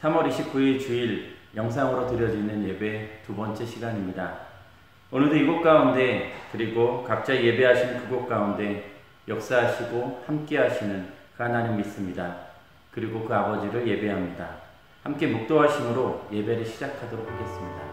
3월 29일 주일 영상으로 드려지는 예배 두 번째 시간입니다. 오늘도 이곳 가운데 그리고 각자 예배하시는 그곳 가운데 역사하시고 함께 하시는 그 하나님 믿습니다. 그리고 그 아버지를 예배합니다. 함께 묵도하심으로 예배를 시작하도록 하겠습니다.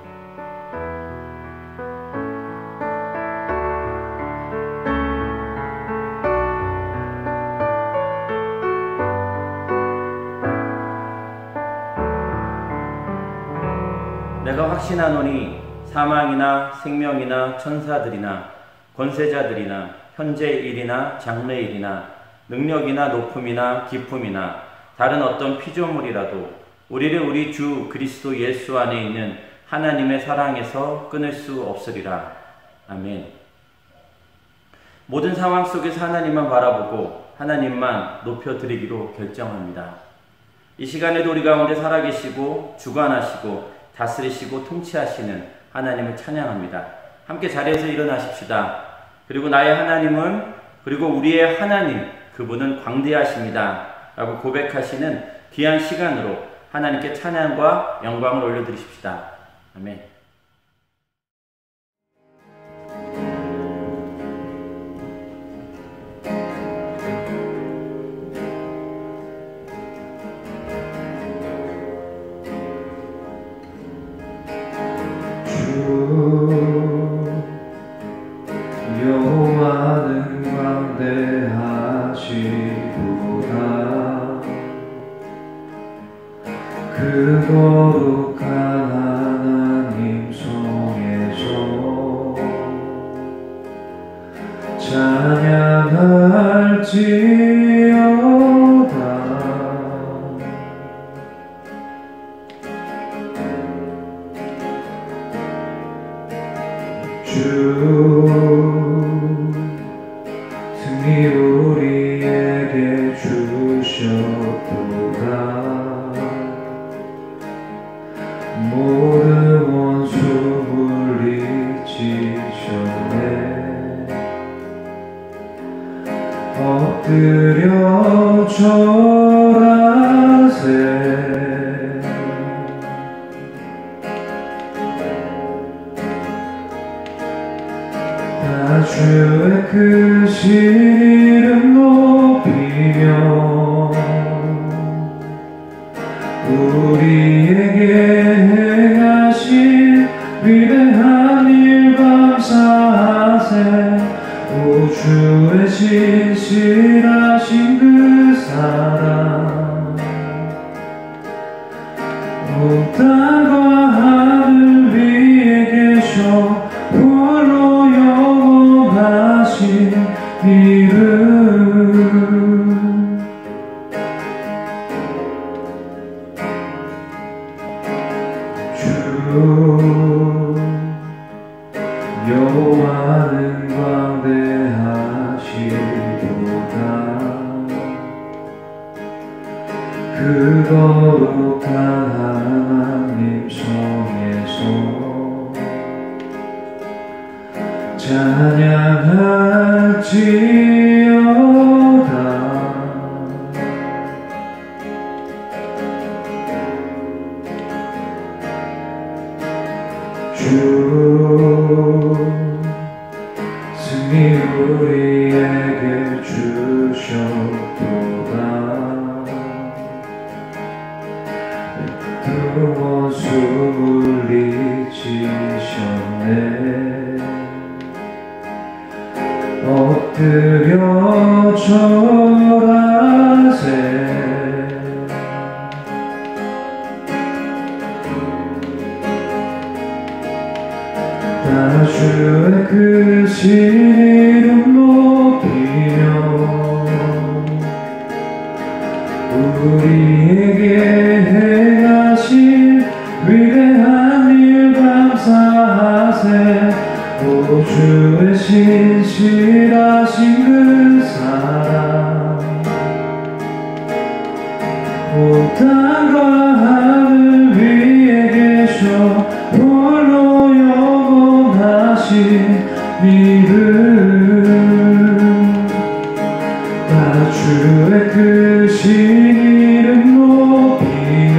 내가 확신하노니 사망이나 생명이나 천사들이나 권세자들이나 현재의 일이나 장래의 일이나 능력이나 높음이나 깊음이나 다른 어떤 피조물이라도 우리를 우리 주 그리스도 예수 안에 있는 하나님의 사랑에서 끊을 수 없으리라. 아멘. 모든 상황 속에서 하나님만 바라보고 하나님만 높여드리기로 결정합니다. 이 시간에도 우리 가운데 살아계시고 주관하시고 다스리시고 통치하시는 하나님을 찬양합니다. 함께 자리에서 일어나십시다. 그리고 나의 하나님은, 그리고 우리의 하나님, 그분은 광대하십니다 라고 고백하시는 귀한 시간으로 하나님께 찬양과 영광을 올려드리십시다. 아멘. 여호와는 광대하시도다. 그 거룩한 하나님 성에서 찬양할지어다. 승리 우리에게 주셨도다. 모든 원수 물리치셨네. 엎드려 절하세. 주의 크신 이름 높이며 우리에게 행하신 위대한 일 감사하세. 우주의 신실하신 그 사랑 온 땅과 하늘 위에 계셔 홀로 영원하신 이름. 주 여호와는 광대하시도다. 그 거룩한 하나님 성에서 찬양할지어다. 주 승리 우리에게 주셨도다. 두 원수 물리치셨네. 엎드려 절하세. 다 주의 크신 이름 높이며 우리에게 행하신 위대한 일 감사하세. 우주의 신실하신 그 사랑 온 땅과 하늘 위에 계셔 홀로 영원하신 이름. 다 주의 크신 이름 높이며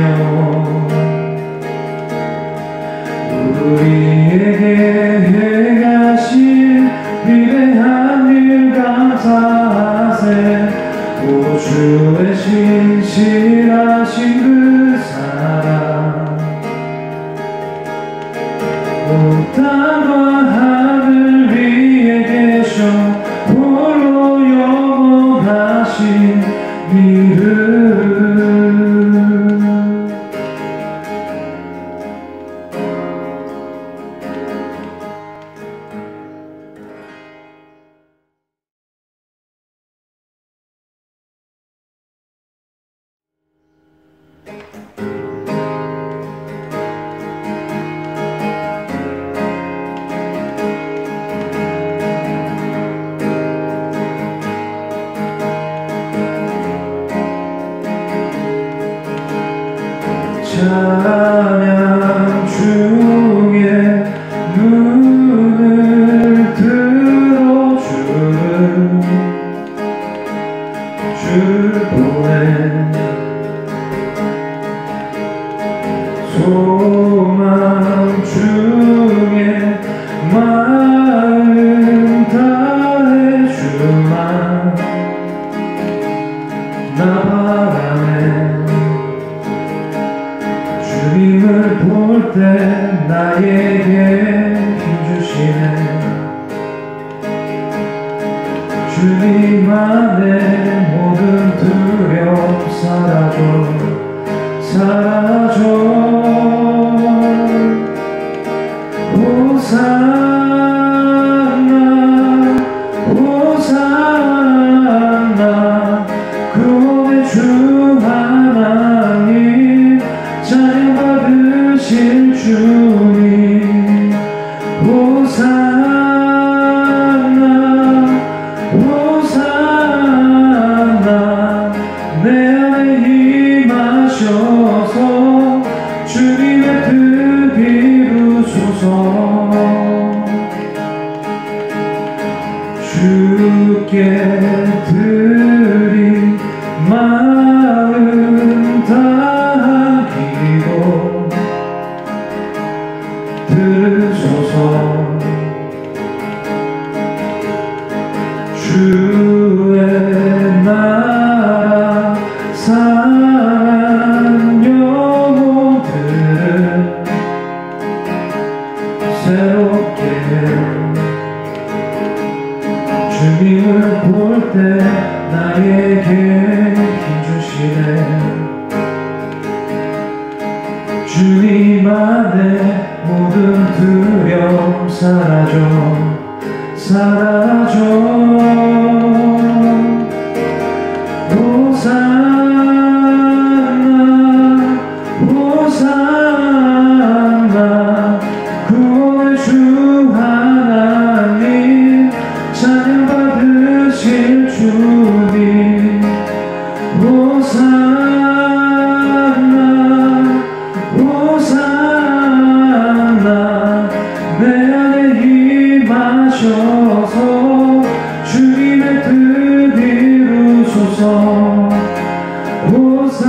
찬양 중에 눈을 들어주는 주를 보내 소망 중에 마음 다해 주만 나 바라네 주님을 볼 때 나에게 힘주시네 주님 안에 모든 두려움 사라져 사라져 호산나 호산나 구원의 주 하나님 찬양 받으실 주님 호산나 호산나 내 안에 임하셔서 주님의 뜻 이루소서 주께 드린 마음 다하기로 들으소서 주의 나라 사랑한 영혼들을 새롭게 주님을 볼 때 나에게 힘주시네 주님 안에 모든 두려움 사라져 사라져 호산나 호산나 구원의 주 하나님 찬양 받으실 주님 호산나 호산나 내 안에 임하셔서 주님의 뜻 이루소서 호산나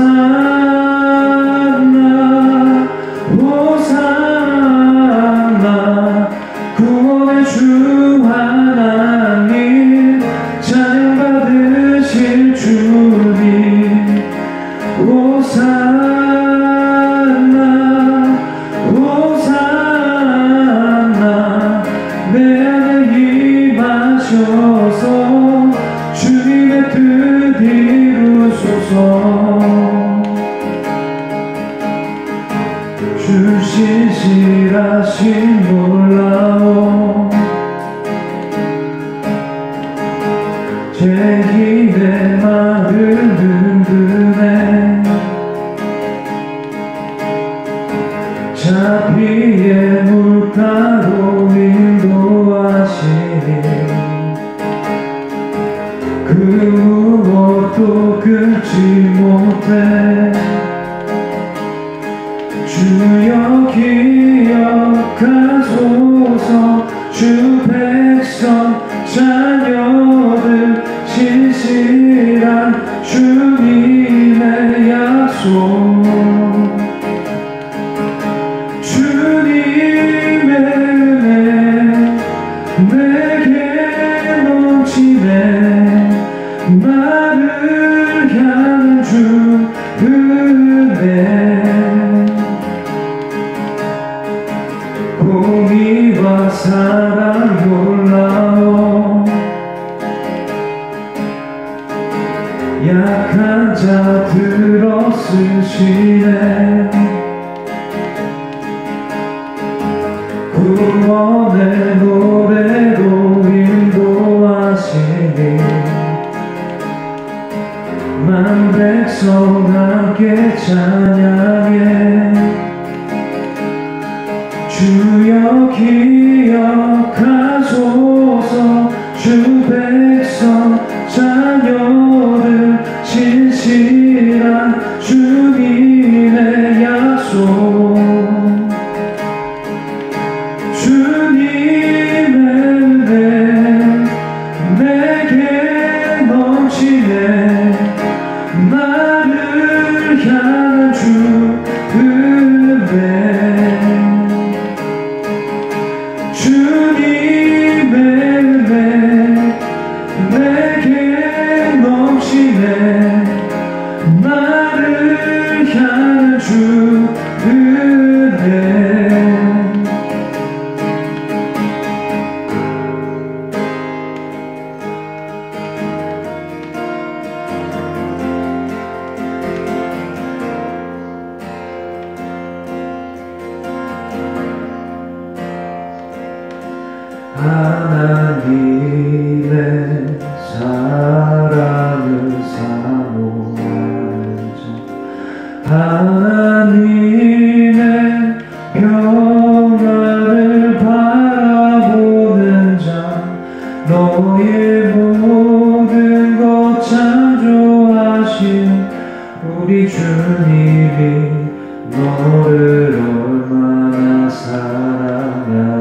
호산나 구원의 주 하나님 찬양 받으실 주님 호산나 호산나 내 안에 임하셔서 주님의 뜻 이루소서 주신 실하신 놀라운 제 힘의 말을 든든해 자비의 물가로 인도하시니 그 무엇도 끊지 못해 주여 기억하소서 주 백성 자녀들 신실한 주님의 약속 주님의 은혜 내게 넘치네 나를 향한 주 은혜 공의 주님의 은혜 내게 넘치네 나를 향한 주 은혜 주님의 은혜 내게 넘치네 나를 향한 주 은혜 하나님의 사랑을 사모하는 자 하나님의 평안을 바라보는 자 너의 모든 것 창조하신 우리 주님이 너를 얼마나 사랑하시는지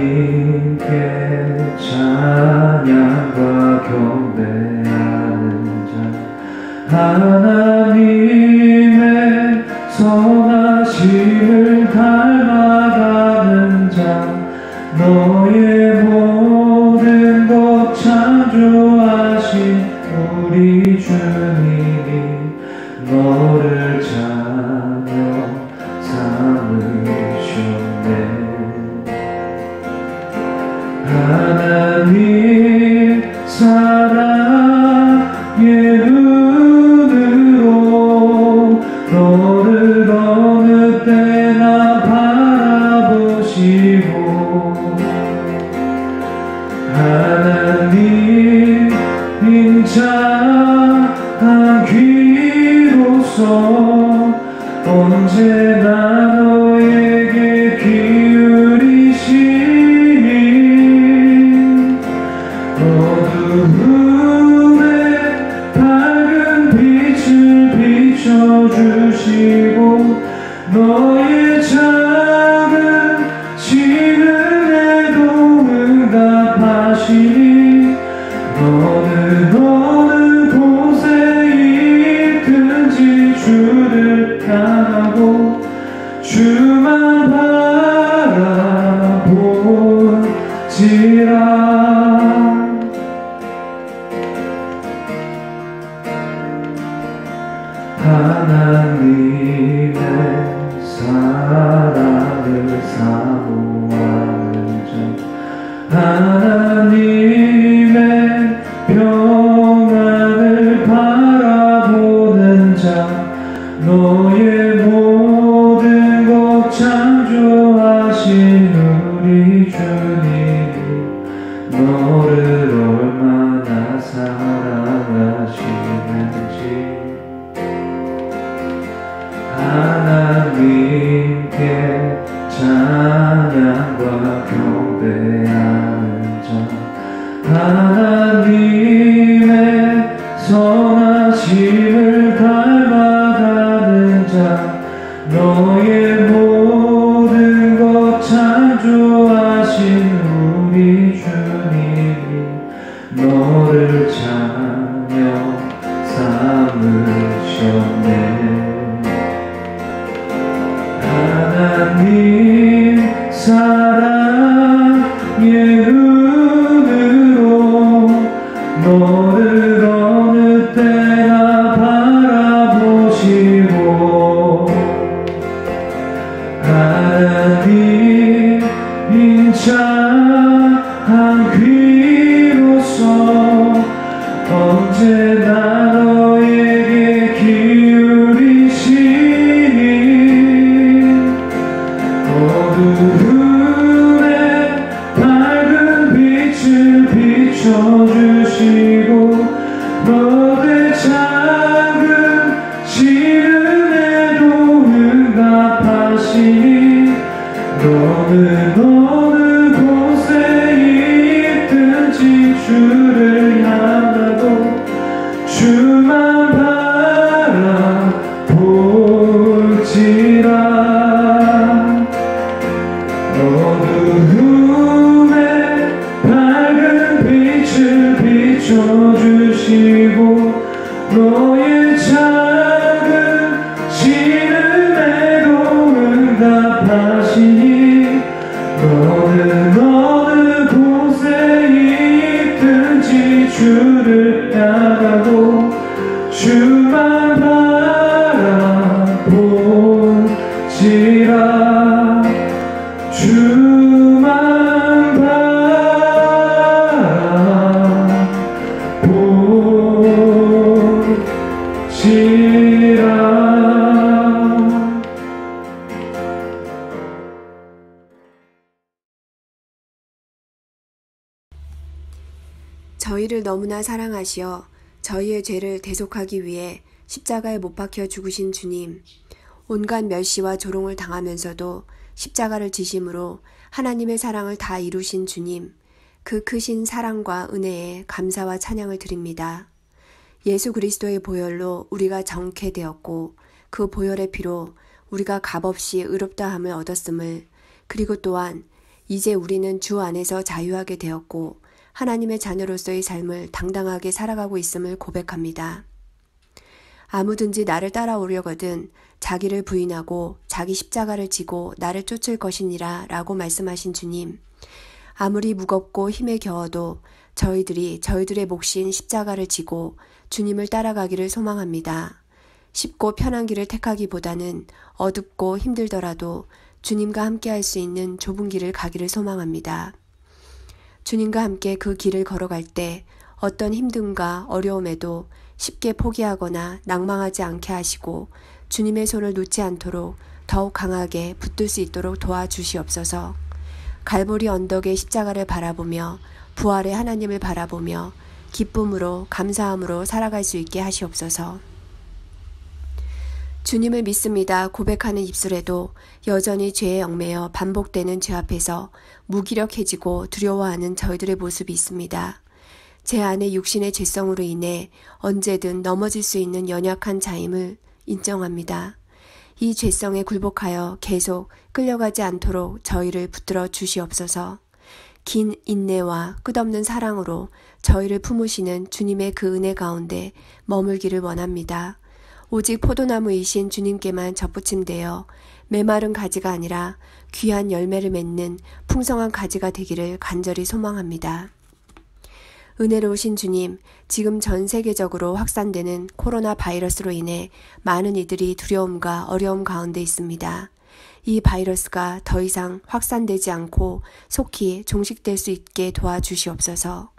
하나님께 찬양과 경배하는 자 하나님의 선하심을 닮아가는 자 너의 모든 것 창조하신 우리 주님이 너를 자녀 삼으셨네 하나님 사랑의 눈으로 너를 어느 때나 바라보시고 하나님 인자한 귀로서 언제나 너에게 기울이시니 어두움에 밝은 빛을 비춰주시고 너의 작은 시름에도 응답하시니 너는 어느 곳에 있든지 주를 향하고 주만 바라볼지라 하나님의 사랑을 사모하는 자 하나님의 평안을 바라보는 자 너의 모든 것 창조하신 우리 주님이 너를 얼마나 사랑하시는지 하나님께 찬양과 경배하는 자 하나님의 선하심을 닮아가는 자 너의 모든 것 창조하신 우리 주님이 너를 자녀 삼으셨네 하나님 사랑의 눈으로 너를 어느 때나 바라보시고 하나님 인자한 귀로서 언제나 너에게 기울이시니 어두움에 밝은 빛을 비춰주시고 너의 작은 시름에도 응답하시니 너는 어느 곳에 있든지 주를 향하고 주 주만 바라볼지라. 어두움에 밝은 빛을 비춰주시고 너의 작은 신음에도 응답하시니 너는 어느 곳에 있든지 주를 따라고 주만 바라볼지라. 주만 바라볼지라. 저희를 너무나 사랑하시어 저희의 죄를 대속하기 위해 십자가에 못 박혀 죽으신 주님, 온갖 멸시와 조롱을 당하면서도 십자가를 지심으로 하나님의 사랑을 다 이루신 주님, 그 크신 사랑과 은혜에 감사와 찬양을 드립니다. 예수 그리스도의 보혈로 우리가 정케 되었고 그 보혈의 피로 우리가 값없이 의롭다함을 얻었음을, 그리고 또한 이제 우리는 주 안에서 자유하게 되었고 하나님의 자녀로서의 삶을 당당하게 살아가고 있음을 고백합니다. 아무든지 나를 따라오려거든 자기를 부인하고 자기 십자가를 지고 나를 쫓을 것이니라 라고 말씀하신 주님, 아무리 무겁고 힘에 겨워도 저희들이 저희들의 몫인 십자가를 지고 주님을 따라가기를 소망합니다. 쉽고 편한 길을 택하기보다는 어둡고 힘들더라도 주님과 함께 할 수 있는 좁은 길을 가기를 소망합니다. 주님과 함께 그 길을 걸어갈 때 어떤 힘듦과 어려움에도 쉽게 포기하거나 낭망하지 않게 하시고 주님의 손을 놓지 않도록 더욱 강하게 붙들 수 있도록 도와주시옵소서. 갈보리 언덕의 십자가를 바라보며 부활의 하나님을 바라보며 기쁨으로 감사함으로 살아갈 수 있게 하시옵소서. 주님을 믿습니다 고백하는 입술에도 여전히 죄에 얽매여 반복되는 죄 앞에서 무기력해지고 두려워하는 저희들의 모습이 있습니다. 제 안의 육신의 죄성으로 인해 언제든 넘어질 수 있는 연약한 자임을 인정합니다. 이 죄성에 굴복하여 계속 끌려가지 않도록 저희를 붙들어 주시옵소서. 긴 인내와 끝없는 사랑으로 저희를 품으시는 주님의 그 은혜 가운데 머물기를 원합니다. 오직 포도나무이신 주님께만 접붙임되어 메마른 가지가 아니라 귀한 열매를 맺는 풍성한 가지가 되기를 간절히 소망합니다. 은혜로우신 주님, 지금 전 세계적으로 확산되는 코로나 바이러스로 인해 많은 이들이 두려움과 어려움 가운데 있습니다. 이 바이러스가 더 이상 확산되지 않고 속히 종식될 수 있게 도와주시옵소서.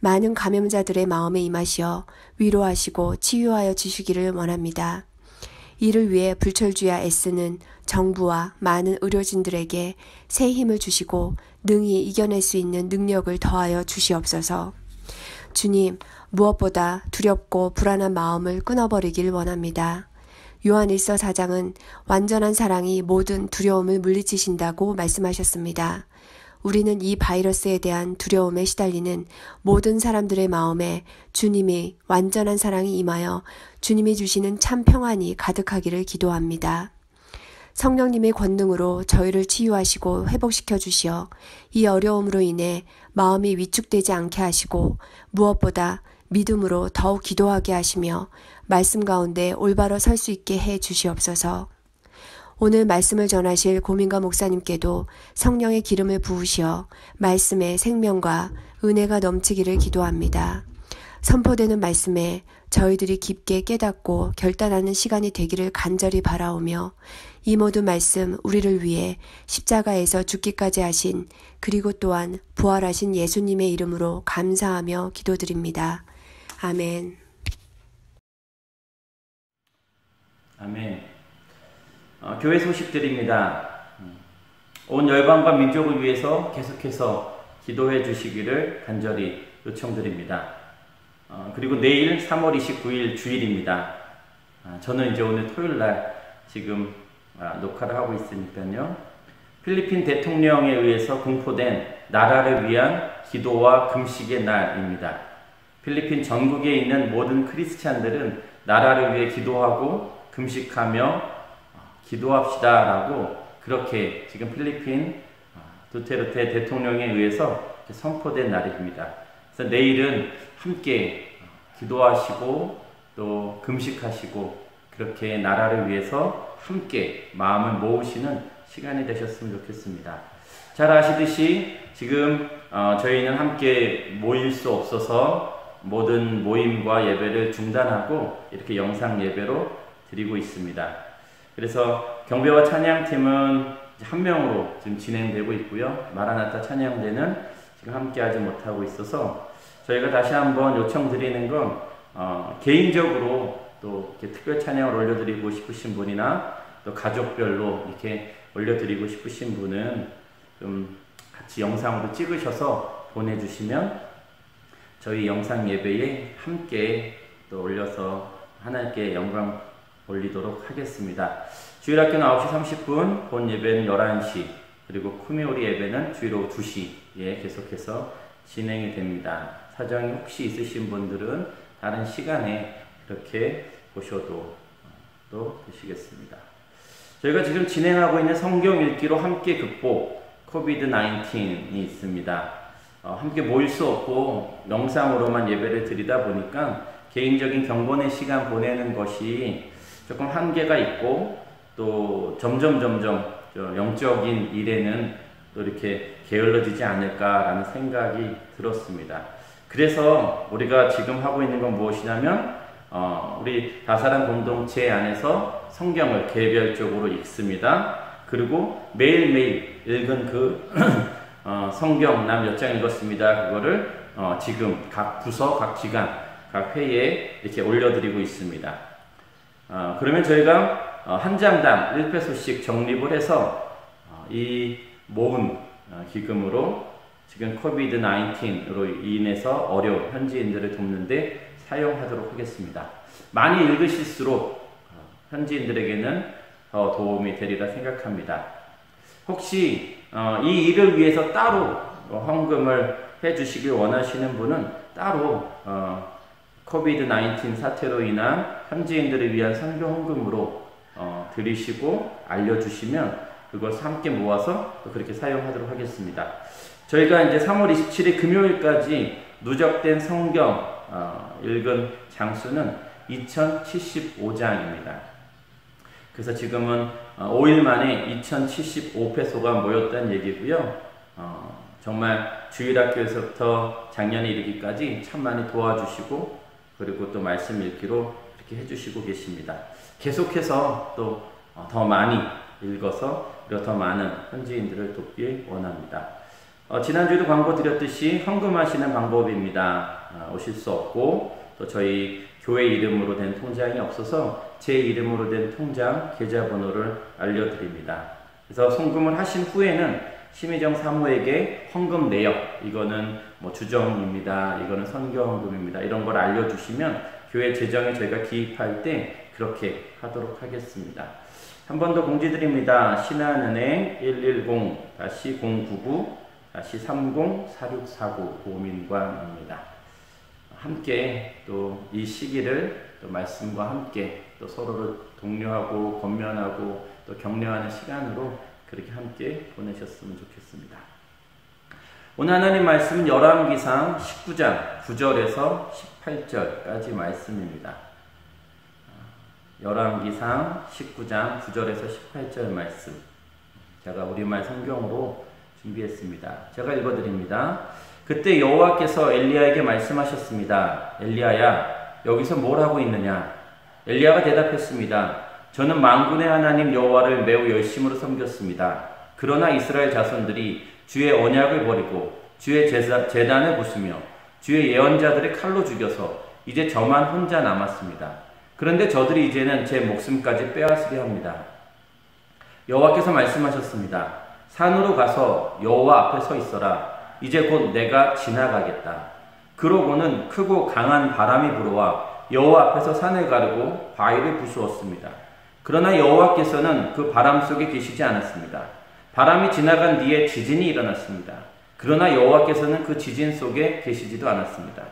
많은 감염자들의 마음에 임하시어 위로하시고 치유하여 주시기를 원합니다. 이를 위해 불철주야 애쓰는 정부와 많은 의료진들에게 새 힘을 주시고 능히 이겨낼 수 있는 능력을 더하여 주시옵소서. 주님, 무엇보다 두렵고 불안한 마음을 끊어버리길 원합니다. 요한일서 4장은 완전한 사랑이 모든 두려움을 물리치신다고 말씀하셨습니다. 우리는 이 바이러스에 대한 두려움에 시달리는 모든 사람들의 마음에 주님의 완전한 사랑이 임하여 주님이 주시는 참 평안이 가득하기를 기도합니다. 성령님의 권능으로 저희를 치유하시고 회복시켜 주시어 이 어려움으로 인해 마음이 위축되지 않게 하시고 무엇보다 믿음으로 더욱 기도하게 하시며 말씀 가운데 올바로 설 수 있게 해 주시옵소서. 오늘 말씀을 전하실 고민가 목사님께도 성령의 기름을 부으시어 말씀의 생명과 은혜가 넘치기를 기도합니다. 선포되는 말씀에 저희들이 깊게 깨닫고 결단하는 시간이 되기를 간절히 바라오며 이 모든 말씀 우리를 위해 십자가에서 죽기까지 하신 그리고 또한 부활하신 예수님의 이름으로 감사하며 기도드립니다. 아멘. 아멘. 교회 소식드립니다. 온 열방과 민족을 위해서 계속해서 기도해 주시기를 간절히 요청드립니다. 그리고 내일 3월 29일 주일입니다. 저는 이제 오늘 토요일날 지금 녹화를 하고 있으니까요. 필리핀 대통령에 의해서 공포된 나라를 위한 기도와 금식의 날입니다. 필리핀 전국에 있는 모든 크리스찬들은 나라를 위해 기도하고 금식하며 기도합시다라고 그렇게 지금 필리핀 두테르테 대통령에 의해서 선포된 날입니다. 그래서 내일은 함께 기도하시고 또 금식하시고 그렇게 나라를 위해서 함께 마음을 모으시는 시간이 되셨으면 좋겠습니다. 잘 아시듯이 지금 저희는 함께 모일 수 없어서 모든 모임과 예배를 중단하고 이렇게 영상 예배로 드리고 있습니다. 그래서 경배와 찬양팀은 한 명으로 지금 진행되고 있고요. 마라나타 찬양대는 지금 함께 하지 못하고 있어서 저희가 다시 한번 요청드리는 건 개인적으로 또 이렇게 특별 찬양을 올려드리고 싶으신 분이나 또 가족별로 이렇게 올려드리고 싶으신 분은 좀 같이 영상으로 찍으셔서 보내주시면 저희 영상 예배에 함께 또 올려서 하나님께 영광 올리도록 하겠습니다. 주일학교는 9시 30분, 본 예배는 11시, 그리고 쿠미오리 예배는 주일 오후 2시에 계속해서 진행이 됩니다. 사정이 혹시 있으신 분들은 다른 시간에 그렇게 보셔도 또 되시겠습니다. 저희가 지금 진행하고 있는 성경 읽기로 함께 극복 코비드-19이 있습니다. 함께 모일 수 없고 영상으로만 예배를 드리다 보니까 개인적인 경건의 시간 보내는 것이 조금 한계가 있고 또 점점 영적인 일에는 또 이렇게 게을러지지 않을까라는 생각이 들었습니다. 그래서 우리가 지금 하고 있는 건 무엇이냐면 우리 다사랑 공동체 안에서 성경을 개별적으로 읽습니다. 그리고 매일매일 읽은 그 성경 남 몇 장 읽었습니다. 그거를 지금 각 부서, 각 기관, 각 회에 이렇게 올려드리고 있습니다. 그러면 저희가 한 장당 1페소씩 적립을 해서 이 모은 기금으로 지금 코비드-19으로 인해서 어려운 현지인들을 돕는데 사용하도록 하겠습니다. 많이 읽으실수록 현지인들에게는 더 도움이 되리라 생각합니다. 혹시 이 일을 위해서 따로 헌금을 해주시길 원하시는 분은 따로 코비드-19 사태로 인한 현지인들을 위한 선교 헌금으로 드리시고 알려주시면 그것을 함께 모아서 또 그렇게 사용하도록 하겠습니다. 저희가 이제 3월 27일 금요일까지 누적된 성경 읽은 장수는 2075장입니다. 그래서 지금은 5일 만에 2075페소가 모였다는 얘기고요. 정말 주일학교에서부터 작년에 이르기까지 참 많이 도와주시고 그리고 또 말씀 읽기로 이렇게 해주시고 계십니다. 계속해서 또 더 많이 읽어서 그리고 더 많은 현지인들을 돕길 원합니다. 지난주에도 광고 드렸듯이 헌금하시는 방법입니다. 오실 수 없고 또 저희 교회 이름으로 된 통장이 없어서 제 이름으로 된 통장 계좌번호를 알려드립니다. 그래서 송금을 하신 후에는 심희정 사모에게 헌금 내역, 이거는 뭐 주정입니다, 이거는 선교헌금입니다, 이런 걸 알려주시면 교회 재정에 저희가 기입할 때 그렇게 하도록 하겠습니다. 한 번 더 공지드립니다. 신한은행 110-099-304649 고민관입니다. 함께 또 이 시기를 또 말씀과 함께 또 서로를 독려하고 권면하고 또 격려하는 시간으로 그렇게 함께 보내셨으면 좋겠습니다. 오늘 하나님 말씀은 열왕기상 19장 9절에서 18절까지 말씀입니다. 열왕기상 19장 9절에서 18절 말씀, 제가 우리말 성경으로 준비했습니다. 제가 읽어드립니다. 그때 여호와께서 엘리야에게 말씀하셨습니다. 엘리야야, 여기서 뭘 하고 있느냐? 엘리야가 대답했습니다. 저는 만군의 하나님 여호와를 매우 열심으로 섬겼습니다. 그러나 이스라엘 자손들이 주의 언약을 버리고 주의 제단을 부수며 주의 예언자들을 칼로 죽여서 이제 저만 혼자 남았습니다. 그런데 저들이 이제는 제 목숨까지 빼앗으려 합니다. 여호와께서 말씀하셨습니다. 산으로 가서 여호와 앞에 서 있어라. 이제 곧 내가 지나가겠다. 그러고는 크고 강한 바람이 불어와 여호와 앞에서 산을 가르고 바위를 부수었습니다. 그러나 여호와께서는 그 바람 속에 계시지 않았습니다. 바람이 지나간 뒤에 지진이 일어났습니다. 그러나 여호와께서는 그 지진 속에 계시지도 않았습니다.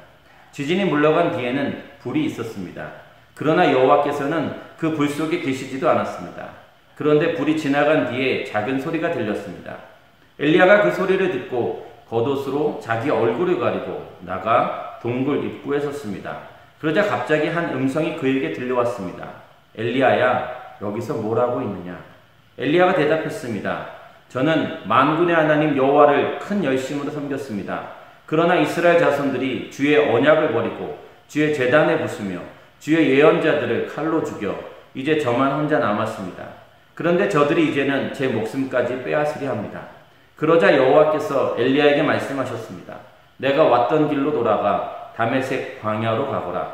지진이 물러간 뒤에는 불이 있었습니다. 그러나 여호와께서는 그 불 속에 계시지도 않았습니다. 그런데 불이 지나간 뒤에 작은 소리가 들렸습니다. 엘리야가 그 소리를 듣고 겉옷으로 자기 얼굴을 가리고 나가 동굴 입구에 섰습니다. 그러자 갑자기 한 음성이 그에게 들려왔습니다. 엘리야야, 여기서 뭘 하고 있느냐? 엘리야가 대답했습니다. 저는 만군의 하나님 여호와를 큰 열심으로 섬겼습니다. 그러나 이스라엘 자손들이 주의 언약을 버리고 주의 제단에 부수며 주의 예언자들을 칼로 죽여 이제 저만 혼자 남았습니다. 그런데 저들이 이제는 제 목숨까지 빼앗으려 합니다. 그러자 여호와께서 엘리야에게 말씀하셨습니다. 내가 왔던 길로 돌아가 다메섹 광야로 가거라.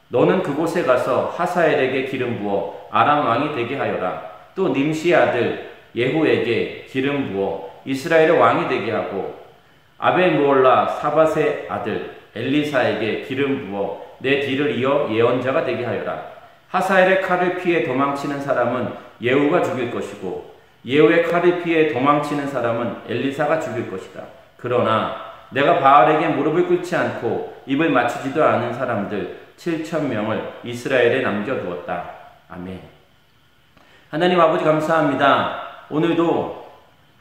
너는 그곳에 가서 하사엘에게 기름 부어 아람 왕이 되게 하여라. 또 님시의 아들 예후에게 기름 부어 이스라엘의 왕이 되게 하고 아벨무올라 사밧의 아들 엘리사에게 기름 부어 내 뒤를 이어 예언자가 되게 하여라. 하사엘의 칼을 피해 도망치는 사람은 예후가 죽일 것이고 예후의 칼을 피해 도망치는 사람은 엘리사가 죽일 것이다. 그러나 내가 바알에게 무릎을 꿇지 않고 입을 맞추지도 않은 사람들 7,000명을 이스라엘에 남겨두었다. 아멘. 하나님 아버지 감사합니다. 오늘도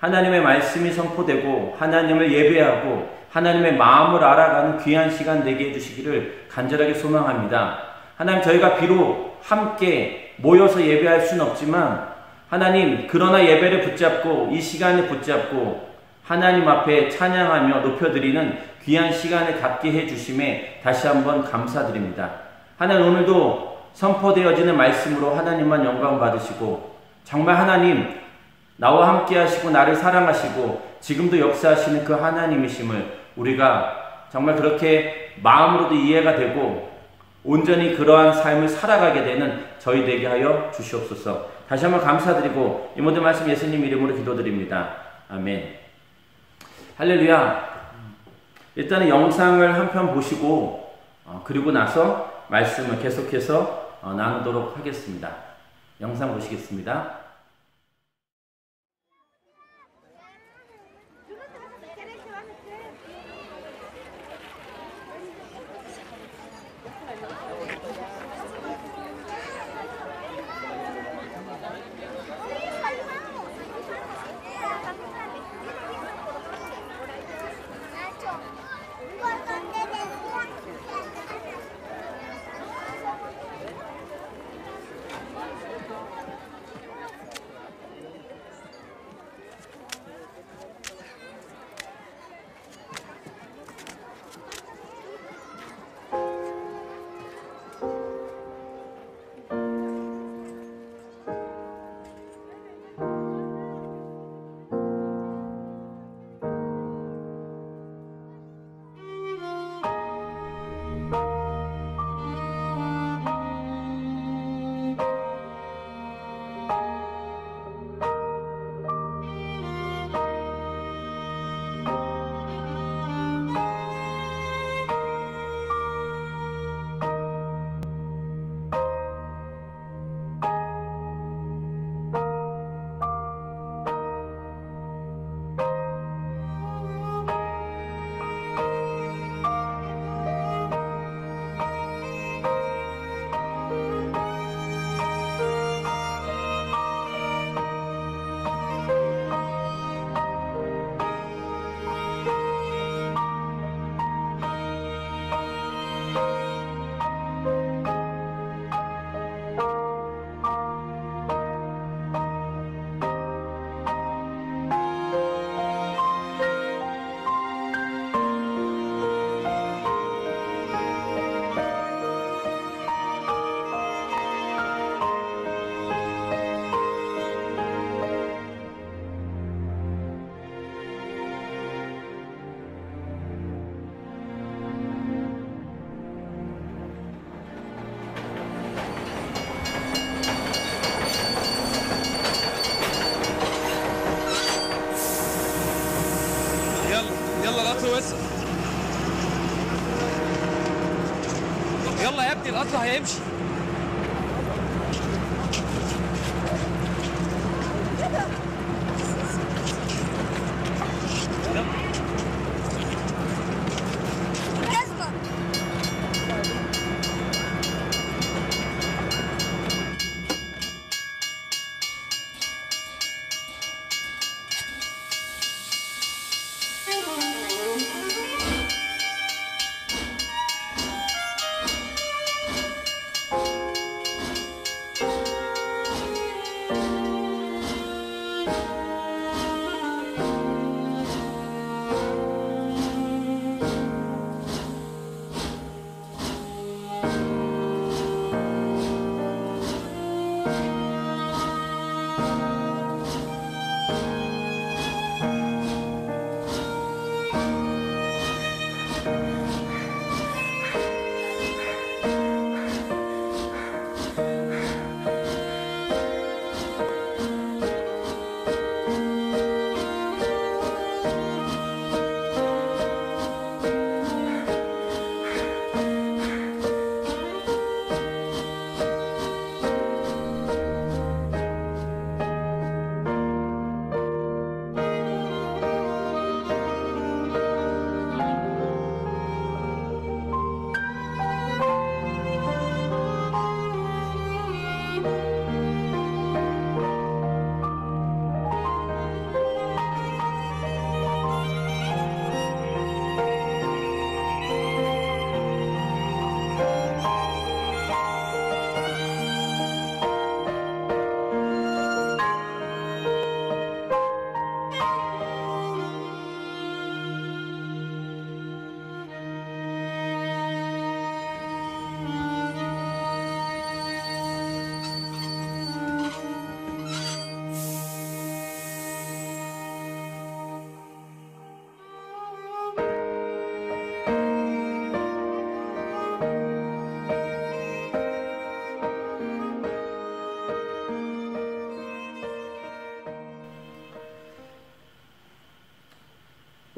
하나님의 말씀이 선포되고 하나님을 예배하고 하나님의 마음을 알아가는 귀한 시간 되게 해주시기를 간절하게 소망합니다. 하나님, 저희가 비록 함께 모여서 예배할 수는 없지만 하나님, 그러나 예배를 붙잡고 이 시간을 붙잡고 하나님 앞에 찬양하며 높여드리는 귀한 시간을 갖게 해주심에 다시 한번 감사드립니다. 하나님, 오늘도 선포되어지는 말씀으로 하나님만 영광 받으시고 정말 하나님, 나와 함께 하시고 나를 사랑하시고 지금도 역사하시는 그 하나님이심을 우리가 정말 그렇게 마음으로도 이해가 되고 온전히 그러한 삶을 살아가게 되는 저희 되게 하여 주시옵소서. 다시 한번 감사드리고 이 모든 말씀 예수님 이름으로 기도드립니다. 아멘. 할렐루야. 일단은 영상을 한 편 보시고 그리고 나서 말씀을 계속해서 나누도록 하겠습니다. 영상 보시겠습니다. يلا يا ابني القطر هيمشي.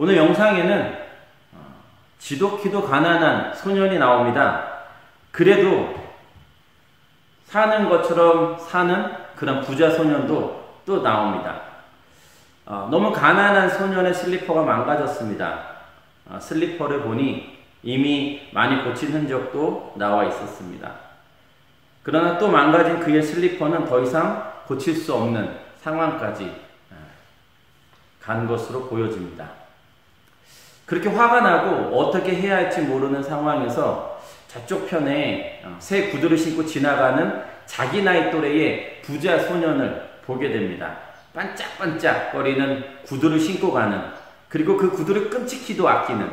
오늘 영상에는 지독히도 가난한 소년이 나옵니다. 그래도 사는 것처럼 사는 그런 부자 소년도 또 나옵니다. 너무 가난한 소년의 슬리퍼가 망가졌습니다. 슬리퍼를 보니 이미 많이 고친 흔적도 나와 있었습니다. 그러나 또 망가진 그의 슬리퍼는 더 이상 고칠 수 없는 상황까지 간 것으로 보여집니다. 그렇게 화가 나고 어떻게 해야 할지 모르는 상황에서 저쪽 편에 새 구두를 신고 지나가는 자기 나이 또래의 부자 소년을 보게 됩니다. 반짝반짝거리는 구두를 신고 가는, 그리고 그 구두를 끔찍히도 아끼는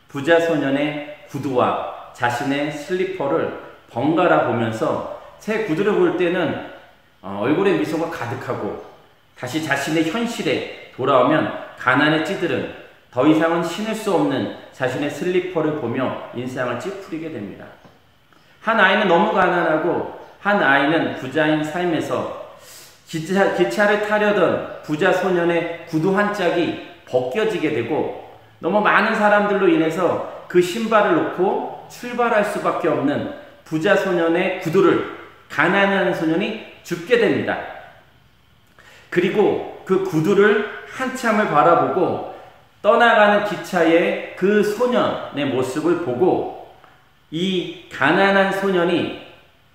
부자 소년의 구두와 자신의 슬리퍼를 번갈아 보면서 새 구두를 볼 때는 얼굴에 미소가 가득하고, 다시 자신의 현실에 돌아오면 가난에 찌들은 더 이상은 신을 수 없는 자신의 슬리퍼를 보며 인상을 찌푸리게 됩니다. 한 아이는 너무 가난하고 한 아이는 부자인 삶에서 기차를 타려던 부자 소년의 구두 한 짝이 벗겨지게 되고, 너무 많은 사람들로 인해서 그 신발을 놓고 출발할 수밖에 없는 부자 소년의 구두를 가난한 소년이 줍게 됩니다. 그리고 그 구두를 한참을 바라보고 떠나가는 기차의 그 소년의 모습을 보고 이 가난한 소년이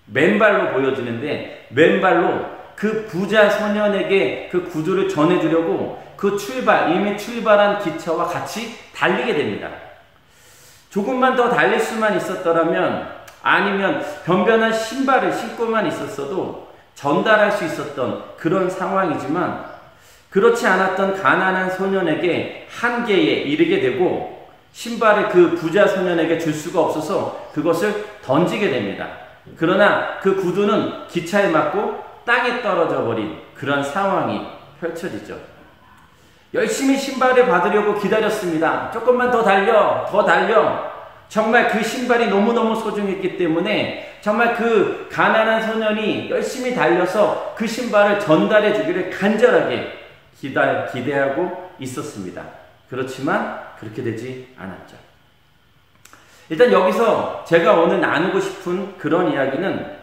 맨발로 보여지는데, 맨발로 그 부자 소년에게 그 구두를 전해주려고 이미 출발한 기차와 같이 달리게 됩니다. 조금만 더 달릴 수만 있었더라면, 아니면 변변한 신발을 신고만 있었어도 전달할 수 있었던 그런 상황이지만, 그렇지 않았던 가난한 소년에게 한계에 이르게 되고 신발을 그 부자 소년에게 줄 수가 없어서 그것을 던지게 됩니다. 그러나 그 구두는 기차에 맞고 땅에 떨어져 버린 그런 상황이 펼쳐지죠. 열심히 신발을 받으려고 기다렸습니다. 조금만 더 달려, 더 달려. 정말 그 신발이 너무너무 소중했기 때문에 정말 그 가난한 소년이 열심히 달려서 그 신발을 전달해 주기를 간절하게 기대하고 있었습니다. 그렇지만 그렇게 되지 않았죠. 일단 여기서 제가 오늘 나누고 싶은 그런 이야기는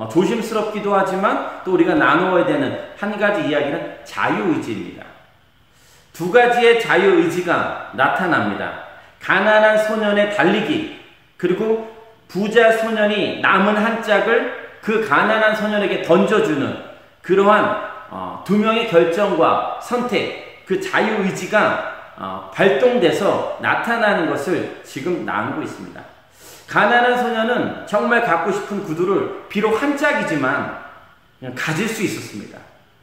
조심스럽기도 하지만 또 우리가 나누어야 되는 한 가지 이야기는 자유의지입니다. 두 가지의 자유의지가 나타납니다. 가난한 소년의 달리기, 그리고 부자 소년이 남은 한 짝을 그 가난한 소년에게 던져주는 그러한 두 명의 결정과 선택, 그 자유의지가 발동돼서 나타나는 것을 지금 나누고 있습니다. 가난한 소년은 정말 갖고 싶은 구두를 비록 한 짝이지만 그냥 가질 수 있었습니다.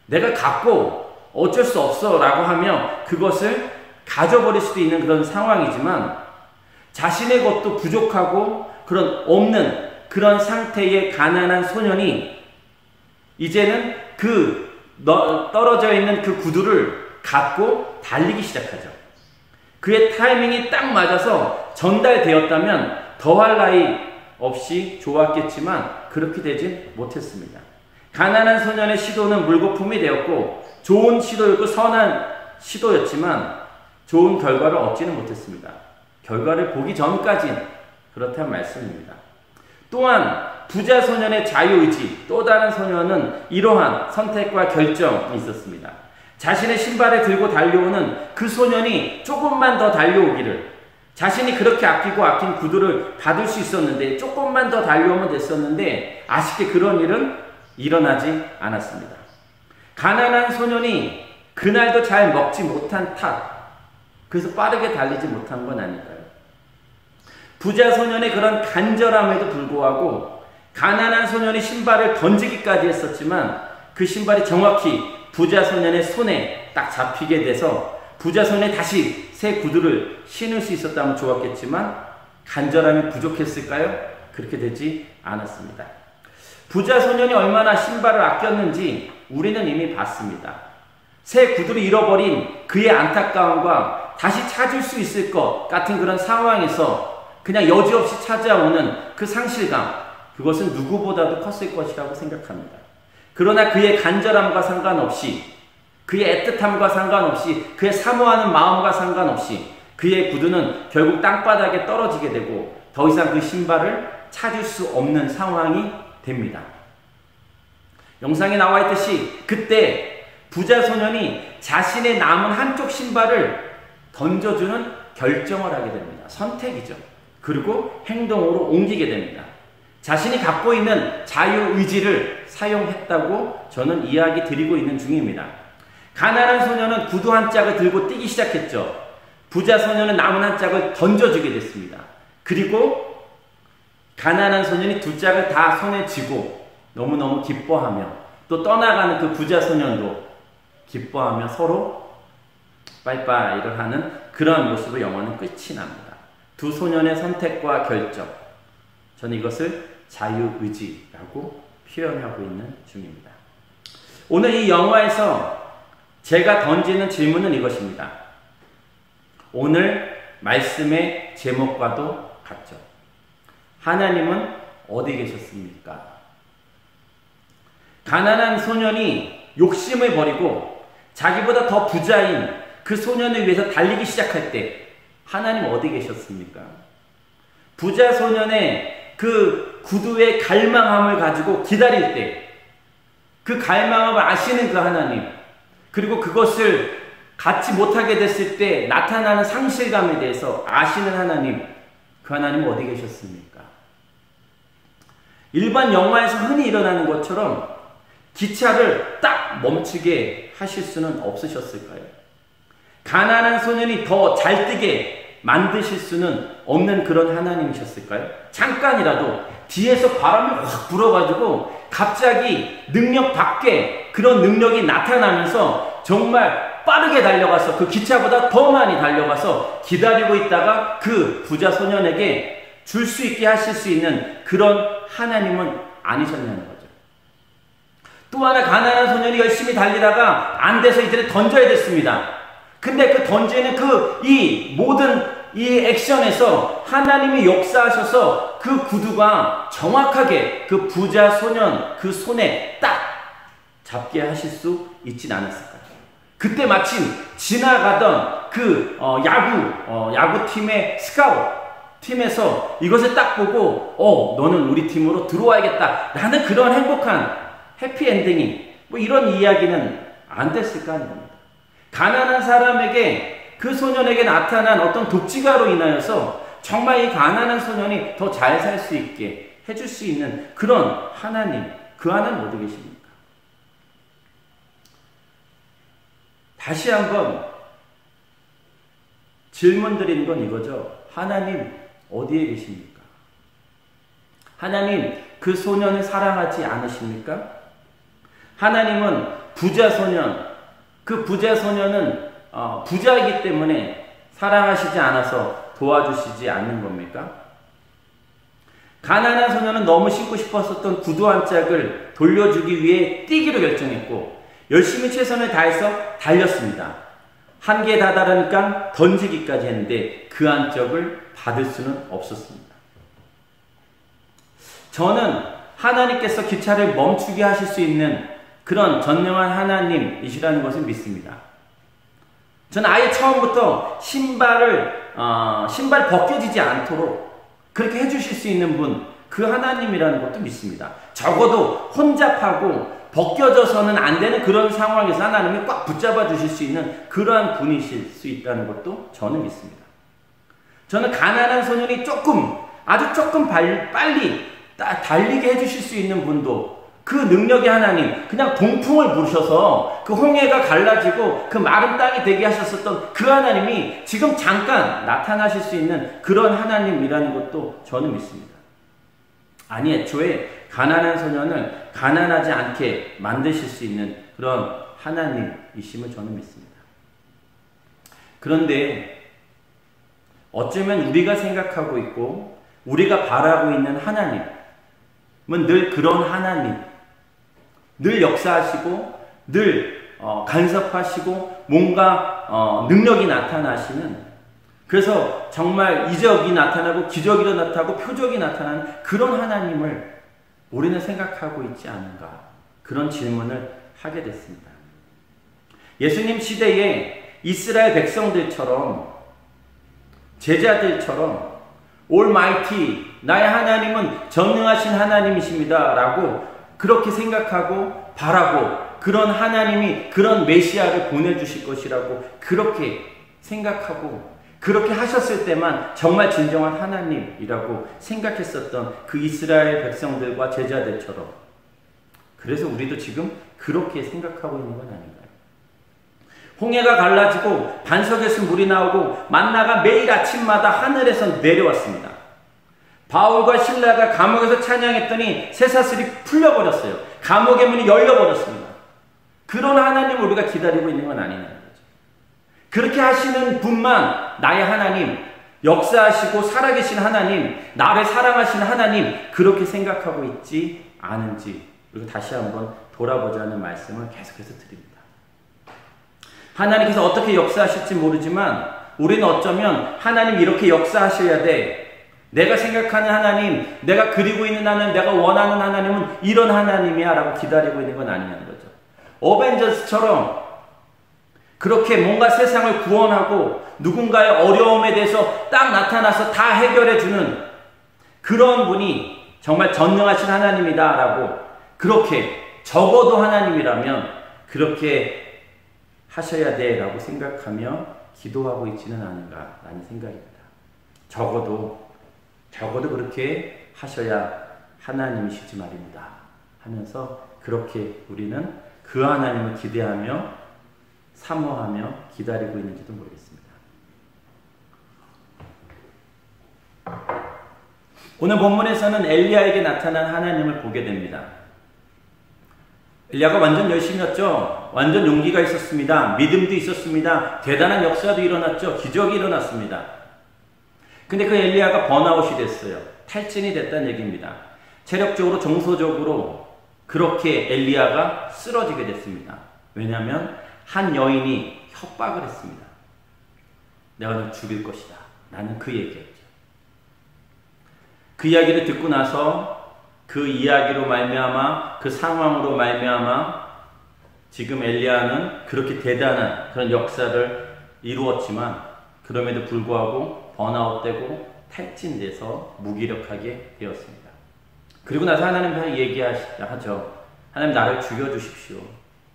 내가 갖고 어쩔 수 없어 라고 하며 그것을 가져버릴 수도 있는 그런 상황이지만, 자신의 것도 부족하고 그런 없는 그런 상태의 가난한 소년이 이제는 떨어져 있는 그 구두를 갖고 달리기 시작하죠. 그의 타이밍이 딱 맞아서 전달되었다면 더할 나위 없이 좋았겠지만 그렇게 되진 못했습니다. 가난한 소년의 시도는 물거품이 되었고 좋은 시도였고 선한 시도였지만 좋은 결과를 얻지는 못했습니다. 결과를 보기 전까진 그렇다는 말씀입니다. 또한 부자 소년의 자유의지, 또 다른 소년은 이러한 선택과 결정이 있었습니다. 자신의 신발을 들고 달려오는 그 소년이 조금만 더 달려오기를, 자신이 그렇게 아끼고 아낀 구두를 받을 수 있었는데 조금만 더 달려오면 됐었는데 아쉽게 그런 일은 일어나지 않았습니다. 가난한 소년이 그날도 잘 먹지 못한 탓, 그래서 빠르게 달리지 못한 건 아닐까요? 부자 소년의 그런 간절함에도 불구하고 가난한 소년이 신발을 던지기까지 했었지만 그 신발이 정확히 부자 소년의 손에 딱 잡히게 돼서 부자 소년이 다시 새 구두를 신을 수 있었다면 좋았겠지만 간절함이 부족했을까요? 그렇게 되지 않았습니다. 부자 소년이 얼마나 신발을 아꼈는지 우리는 이미 봤습니다. 새 구두를 잃어버린 그의 안타까움과 다시 찾을 수 있을 것 같은 그런 상황에서 그냥 여지없이 찾아오는 그 상실감, 그것은 누구보다도 컸을 것이라고 생각합니다. 그러나 그의 간절함과 상관없이, 그의 애틋함과 상관없이, 그의 사모하는 마음과 상관없이 그의 구두는 결국 땅바닥에 떨어지게 되고 더 이상 그 신발을 찾을 수 없는 상황이 됩니다. 영상에 나와 있듯이 그때 부자 소년이 자신의 남은 한쪽 신발을 던져주는 결정을 하게 됩니다. 선택이죠. 그리고 행동으로 옮기게 됩니다. 자신이 갖고 있는 자유의지를 사용했다고 저는 이야기 드리고 있는 중입니다. 가난한 소년은 구두 한 짝을 들고 뛰기 시작했죠. 부자 소년은 남은 한 짝을 던져주게 됐습니다. 그리고 가난한 소년이 두 짝을 다 손에 쥐고 너무너무 기뻐하며 또 떠나가는 그 부자 소년도 기뻐하며 서로 빠이빠이를 하는 그런 모습으로 영화는 끝이 납니다. 두 소년의 선택과 결정, 저는 이것을 자유의지라고 표현하고 있는 중입니다. 오늘 이 영화에서 제가 던지는 질문은 이것입니다. 오늘 말씀의 제목과도 같죠. 하나님은 어디 계셨습니까? 가난한 소년이 욕심을 버리고 자기보다 더 부자인 그 소년을 위해서 달리기 시작할 때 하나님 어디 계셨습니까? 부자 소년의 그 구두의 갈망함을 가지고 기다릴 때 그 갈망함을 아시는 그 하나님, 그리고 그것을 갖지 못하게 됐을 때 나타나는 상실감에 대해서 아시는 하나님, 그 하나님은 어디 계셨습니까? 일반 영화에서 흔히 일어나는 것처럼 기차를 딱 멈추게 하실 수는 없으셨을까요? 가난한 소년이 더 잘 뛰게 만드실 수는 없는 그런 하나님이셨을까요? 잠깐이라도 뒤에서 바람이 확 불어가지고 갑자기 능력 밖에 그런 능력이 나타나면서 정말 빠르게 달려가서 그 기차보다 더 많이 달려가서 기다리고 있다가 그 부자 소년에게 줄 수 있게 하실 수 있는 그런 하나님은 아니셨냐는 거죠. 또 하나 가난한 소년이 열심히 달리다가 안 돼서 이제는 던져야 됐습니다. 근데 그 던지는 이 모든 이 액션에서 하나님이 역사하셔서 그 구두가 정확하게 그 부자 소년 그 손에 딱 잡게 하실 수 있진 않았을까요? 그때 마침 지나가던 그 야구팀의 스카우트 팀에서 이것을 딱 보고 너는 우리 팀으로 들어와야겠다 라는 그런 행복한 해피엔딩이 뭐 이런 이야기는 안 됐을까 하는 겁니다. 가난한 사람에게 그 소년에게 나타난 어떤 독지가로 인하여서 정말 이 가난한 소년이 더 잘 살 수 있게 해줄 수 있는 그런 하나님, 그 하나님 어디 계십니까? 다시 한번 질문 드리는 건 이거죠. 하나님 어디에 계십니까? 하나님 그 소년을 사랑하지 않으십니까? 하나님은 부자 소년, 그 부자 소년은 부자이기 때문에 사랑하시지 않아서 도와주시지 않는 겁니까? 가난한 소년은 너무 신고 싶었었던 구두 한 짝을 돌려주기 위해 뛰기로 결정했고 열심히 최선을 다해서 달렸습니다. 한계에 다다르니까 던지기까지 했는데 그 한 짝을 받을 수는 없었습니다. 저는 하나님께서 기차를 멈추게 하실 수 있는 그런 전능한 하나님이시라는 것을 믿습니다. 저는 아예 처음부터 신발 벗겨지지 않도록 그렇게 해주실 수 있는 분, 그 하나님이라는 것도 믿습니다. 적어도 혼잡하고 벗겨져서는 안 되는 그런 상황에서 하나님이 꽉 붙잡아 주실 수 있는 그러한 분이실 수 있다는 것도 저는 믿습니다. 저는 가난한 소년이 아주 조금 빨리 달리게 해주실 수 있는 분도 그 능력의 하나님, 그냥 동풍을 부르셔서 그 홍해가 갈라지고 그 마른 땅이 되게 하셨었던 그 하나님이 지금 잠깐 나타나실 수 있는 그런 하나님이라는 것도 저는 믿습니다. 아니, 애초에 가난한 소년을 가난하지 않게 만드실 수 있는 그런 하나님이심을 저는 믿습니다. 그런데 어쩌면 우리가 생각하고 있고 우리가 바라고 있는 하나님은 늘 그런 하나님, 늘 역사하시고 늘 간섭하시고 뭔가 능력이 나타나시는, 그래서 정말 이적이 나타나고 기적이 나타나고 표적이 나타나는 그런 하나님을 우리는 생각하고 있지 않은가, 그런 질문을 하게 됐습니다. 예수님 시대에 이스라엘 백성들처럼 제자들처럼 올마이티, 나의 하나님은 전능하신 하나님이십니다 라고 그렇게 생각하고 바라고, 그런 하나님이 그런 메시아를 보내주실 것이라고 그렇게 생각하고, 그렇게 하셨을 때만 정말 진정한 하나님이라고 생각했었던 그 이스라엘 백성들과 제자들처럼, 그래서 우리도 지금 그렇게 생각하고 있는 건 아닌가요? 홍해가 갈라지고 반석에서 물이 나오고 만나가 매일 아침마다 하늘에서 내려왔습니다. 바울과 실라가 감옥에서 찬양했더니 쇠사슬이 풀려버렸어요. 감옥의 문이 열려버렸습니다. 그런 하나님을 우리가 기다리고 있는 건 아니냐는 거죠. 그렇게 하시는 분만 나의 하나님, 역사하시고 살아계신 하나님, 나를 사랑하시는 하나님, 그렇게 생각하고 있지 않은지 우리가 다시 한번 돌아보자는 말씀을 계속해서 드립니다. 하나님께서 어떻게 역사하실지 모르지만 우리는 어쩌면 하나님 이렇게 역사하셔야 돼, 내가 생각하는 하나님, 내가 그리고 있는 하나님, 내가 원하는 하나님은 이런 하나님이야 라고 기다리고 있는 건 아니냐는 거죠. 어벤져스처럼 그렇게 뭔가 세상을 구원하고 누군가의 어려움에 대해서 딱 나타나서 다 해결해주는 그런 분이 정말 전능하신 하나님이다 라고, 그렇게 적어도 하나님이라면 그렇게 하셔야 돼 라고 생각하며 기도하고 있지는 않은가라는 생각입니다. 적어도 그렇게 하셔야 하나님이시지 말입니다 하면서 그렇게 우리는 그 하나님을 기대하며 사모하며 기다리고 있는지도 모르겠습니다. 오늘 본문에서는 엘리야에게 나타난 하나님을 보게 됩니다. 엘리야가 완전 열심이었죠. 완전 용기가 있었습니다. 믿음도 있었습니다. 대단한 역사도 일어났죠. 기적이 일어났습니다. 근데 그 엘리야가 번아웃이 됐어요. 탈진이 됐다는 얘기입니다. 체력적으로, 정서적으로 그렇게 엘리야가 쓰러지게 됐습니다. 왜냐하면 한 여인이 협박을 했습니다. 내가 너 죽일 것이다. 나는 그 얘기였죠. 그 이야기를 듣고 나서 그 이야기로 말미암아, 그 상황으로 말미암아 지금 엘리야는 그렇게 대단한 그런 역사를 이루었지만 그럼에도 불구하고 번아웃되고 탈진돼서 무기력하게 되었습니다. 그리고 나서 하나님께 얘기하죠. 하나님, 나를 죽여주십시오.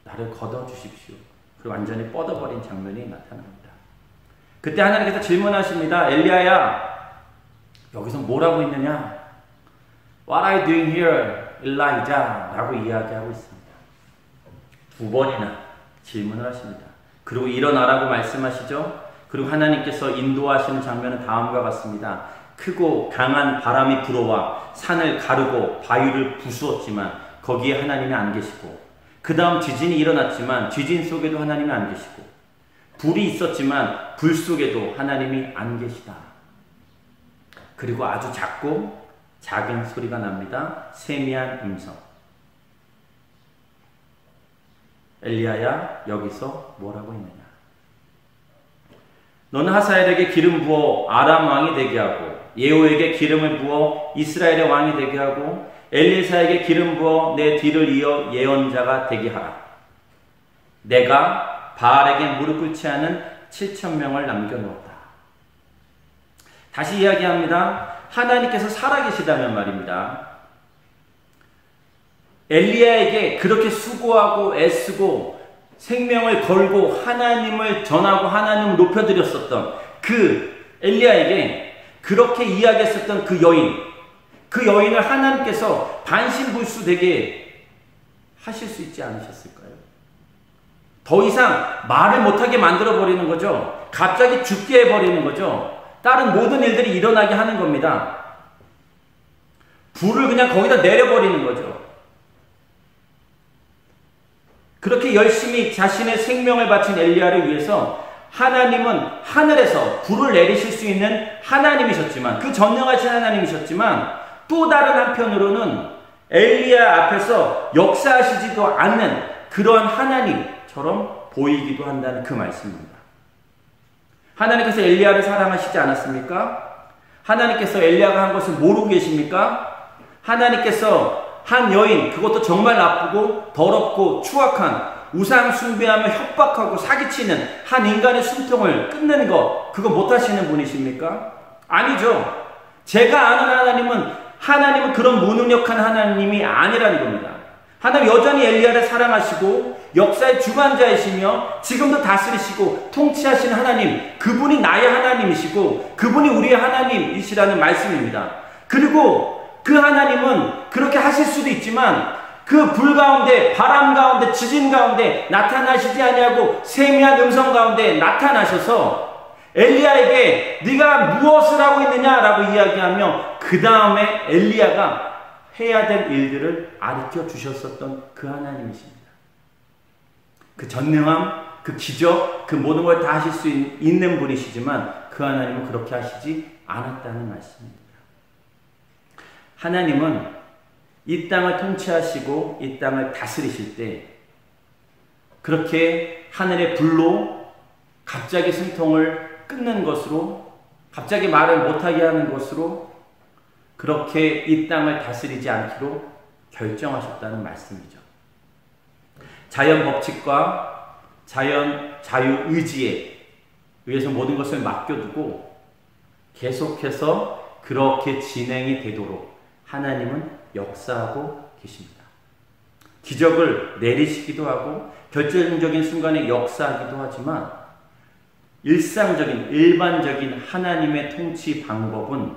나를 걷어주십시오. 그리고 완전히 뻗어버린 장면이 나타납니다. 그때 하나님께서 질문하십니다. 엘리야야, 여기서 뭘 하고 있느냐? What are you doing here, Elijah? 라고 이야기하고 있습니다. 2번이나 질문을 하십니다. 그리고 일어나라고 말씀하시죠. 그리고 하나님께서 인도하시는 장면은 다음과 같습니다. 크고 강한 바람이 불어와 산을 가르고 바위를 부수었지만 거기에 하나님이 안 계시고, 그 다음 지진이 일어났지만 지진 속에도 하나님이 안 계시고, 불이 있었지만 불 속에도 하나님이 안 계시다. 그리고 아주 작고 작은 소리가 납니다. 세미한 음성. 엘리야야, 여기서 뭐라고 했느냐? 너는 하사엘에게 기름 부어 아람 왕이 되게 하고, 예후에게 기름을 부어 이스라엘의 왕이 되게 하고, 엘리사에게 기름 부어 내 뒤를 이어 예언자가 되게 하라. 내가 바알에게 무릎 꿇지 않은 7,000명을 남겨놓았다. 다시 이야기합니다. 하나님께서 살아계시다면 말입니다. 엘리야에게 그렇게 수고하고 애쓰고 생명을 걸고 하나님을 전하고 하나님을 높여드렸었던 그 엘리야에게 그렇게 이야기했었던 그 여인을 하나님께서 반신불수되게 하실 수 있지 않으셨을까요? 더 이상 말을 못하게 만들어버리는 거죠. 갑자기 죽게 해버리는 거죠. 다른 모든 일들이 일어나게 하는 겁니다. 불을 그냥 거기다 내려버리는 거죠. 그렇게 열심히 자신의 생명을 바친 엘리야를 위해서 하나님은 하늘에서 불을 내리실 수 있는 하나님이셨지만, 그 전능하신 하나님이셨지만, 또 다른 한편으로는 엘리야 앞에서 역사하시지도 않는 그러한 하나님처럼 보이기도 한다는 그 말씀입니다. 하나님께서 엘리야를 사랑하시지 않았습니까? 하나님께서 엘리야가 한 것을 모르고 계십니까? 하나님께서 한 여인, 그것도 정말 나쁘고 더럽고 추악한 우상 숭배하며 협박하고 사기치는 한 인간의 숨통을 끊는 거, 그거 못하시는 분이십니까? 아니죠. 제가 아는 하나님은 그런 무능력한 하나님이 아니라는 겁니다. 하나님 여전히 엘리야를 사랑하시고 역사의 주관자이시며 지금도 다스리시고 통치하시는 하나님, 그분이 나의 하나님이시고 그분이 우리의 하나님이시라는 말씀입니다. 그리고 그 하나님은 그렇게 하실 수도 있지만 그 불 가운데, 바람 가운데, 지진 가운데 나타나시지 아니하고 세미한 음성 가운데 나타나셔서 엘리야에게 네가 무엇을 하고 있느냐라고 이야기하며 그 다음에 엘리야가 해야 될 일들을 가르쳐 주셨었던 그 하나님이십니다. 그 전능함, 그 기적, 그 모든 걸 다 하실 수 있는 분이시지만 그 하나님은 그렇게 하시지 않았다는 말씀입니다. 하나님은 이 땅을 통치하시고 이 땅을 다스리실 때 그렇게 하늘의 불로 갑자기 숨통을 끊는 것으로, 갑자기 말을 못하게 하는 것으로 그렇게 이 땅을 다스리지 않기로 결정하셨다는 말씀이죠. 자연 법칙과 자연 자유의지에 의해서 모든 것을 맡겨두고 계속해서 그렇게 진행이 되도록 하나님은 역사하고 계십니다. 기적을 내리시기도 하고 결정적인 순간에 역사하기도 하지만 일반적인 하나님의 통치 방법은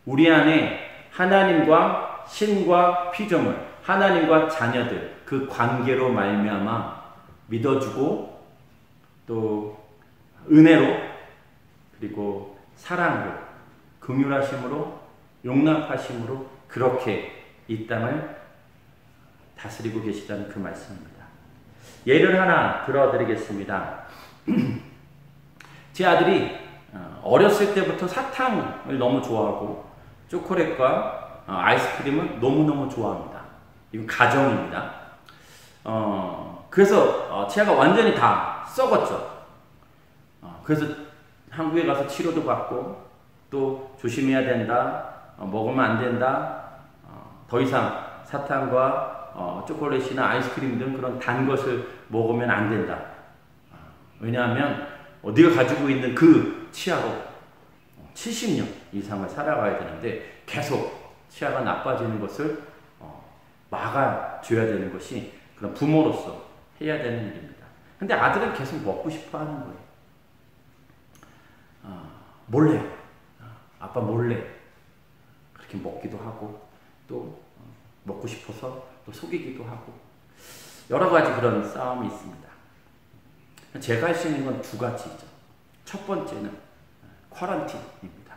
우리 안에 하나님과 신과 피조물, 하나님과 자녀들, 그 관계로 말미암아 믿어주고 또 은혜로 그리고 사랑으로 긍휼하심으로 용납하심으로 그렇게 이 땅을 다스리고 계시다는 그 말씀입니다. 예를 하나 들어드리겠습니다. 제 아들이 어렸을 때부터 사탕을 너무 좋아하고 초콜릿과 아이스크림을 너무너무 좋아합니다. 이건 가정입니다. 그래서 치아가 완전히 다 썩었죠. 그래서 한국에 가서 치료도 받고 또 조심해야 된다, 먹으면 안 된다, 더 이상 사탕과 초콜릿이나 아이스크림 등 그런 단 것을 먹으면 안 된다. 왜냐하면 네가 가지고 있는 그 치아로 70년 이상을 살아가야 되는데 계속 치아가 나빠지는 것을 막아줘야 되는 것이 그런 부모로서 해야 되는 일입니다. 근데 아들은 계속 먹고 싶어 하는 거예요. 몰래, 아빠 몰래 그렇게 먹기도 하고 또 먹고 싶어서 또 속이기도 하고 여러 가지 그런 싸움이 있습니다. 제가 할 수 있는 건 두 가지죠. 첫 번째는 쿼런틴입니다.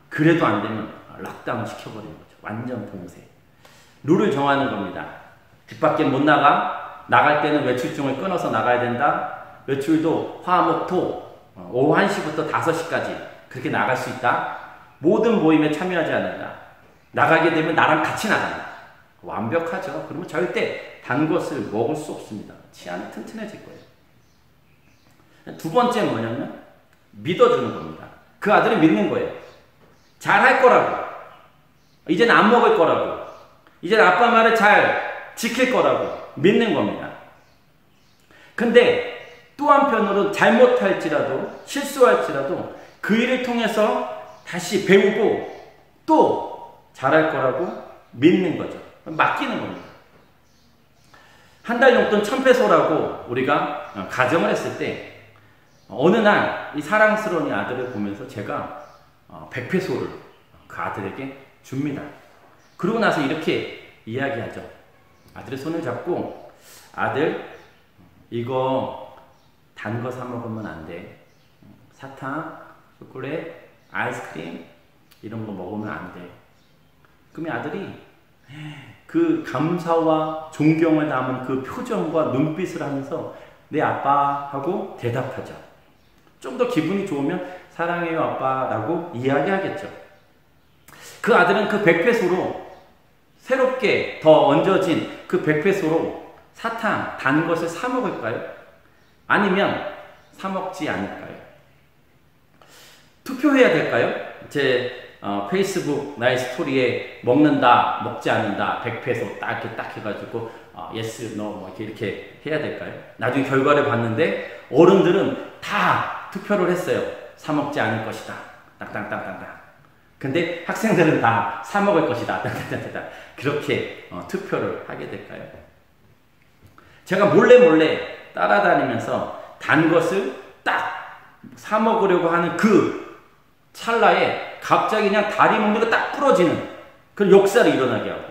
그래도 안 되면 락다운 시켜버리는 거죠. 완전 봉쇄. 룰을 정하는 겁니다. 집 밖에 못 나갈 때는 외출증을 끊어서 나가야 된다. 외출도 화, 목, 토 오후 1시부터 5시까지 그렇게 나갈 수 있다. 모든 모임에 참여하지 않는다. 나가게 되면 나랑 같이 나간다. 완벽하죠. 그러면 절대 단 것을 먹을 수 없습니다. 치아는 튼튼해질 거예요. 두 번째는 뭐냐면 믿어주는 겁니다. 그 아들은 믿는 거예요. 잘할 거라고. 이제는 안 먹을 거라고. 이제는 아빠 말을 잘 지킬 거라고 믿는 겁니다. 근데 또 한편으로 잘못할지라도 실수할지라도 그 일을 통해서 다시 배우고 또 잘할 거라고 믿는 거죠. 맡기는 겁니다. 한 달 용돈 1,000페소라고 우리가 가정을 했을 때 어느 날 이 사랑스러운 이 아들을 보면서 제가 100페소를 그 아들에게 줍니다. 그러고 나서 이렇게 이야기하죠. 아들의 손을 잡고 아들 이거 단 거 사 먹으면 안 돼. 사탕, 초콜릿, 아이스크림 이런 거 먹으면 안 돼. 그럼 아들이 그 감사와 존경을 담은 그 표정과 눈빛을 하면서 네 아빠 하고 대답하죠. 좀 더 기분이 좋으면 사랑해요 아빠 라고 이야기하겠죠. 그 아들은 그 100페소로 새롭게 더 얹어진 그 100페소로 사탕, 단 것을 사 먹을까요? 아니면 사 먹지 않을까요? 투표해야 될까요? 제 페이스북 나의 스토리에 먹는다, 먹지 않는다, 100페소 딱 이렇게 딱 해가지고 yes, no 뭐 이렇게 해야 될까요? 나중에 결과를 봤는데 어른들은 다 투표를 했어요. 사 먹지 않을 것이다. 땅땅땅땅땅. 근데 학생들은 다 사 먹을 것이다. 땅땅땅땅. 그렇게 투표를 하게 될까요? 제가 몰래 따라다니면서 단 것을 딱 사 먹으려고 하는 그 찰나에 갑자기 그냥 다리 먹는 거 딱 부러지는 그런 역사를 일어나게 하고,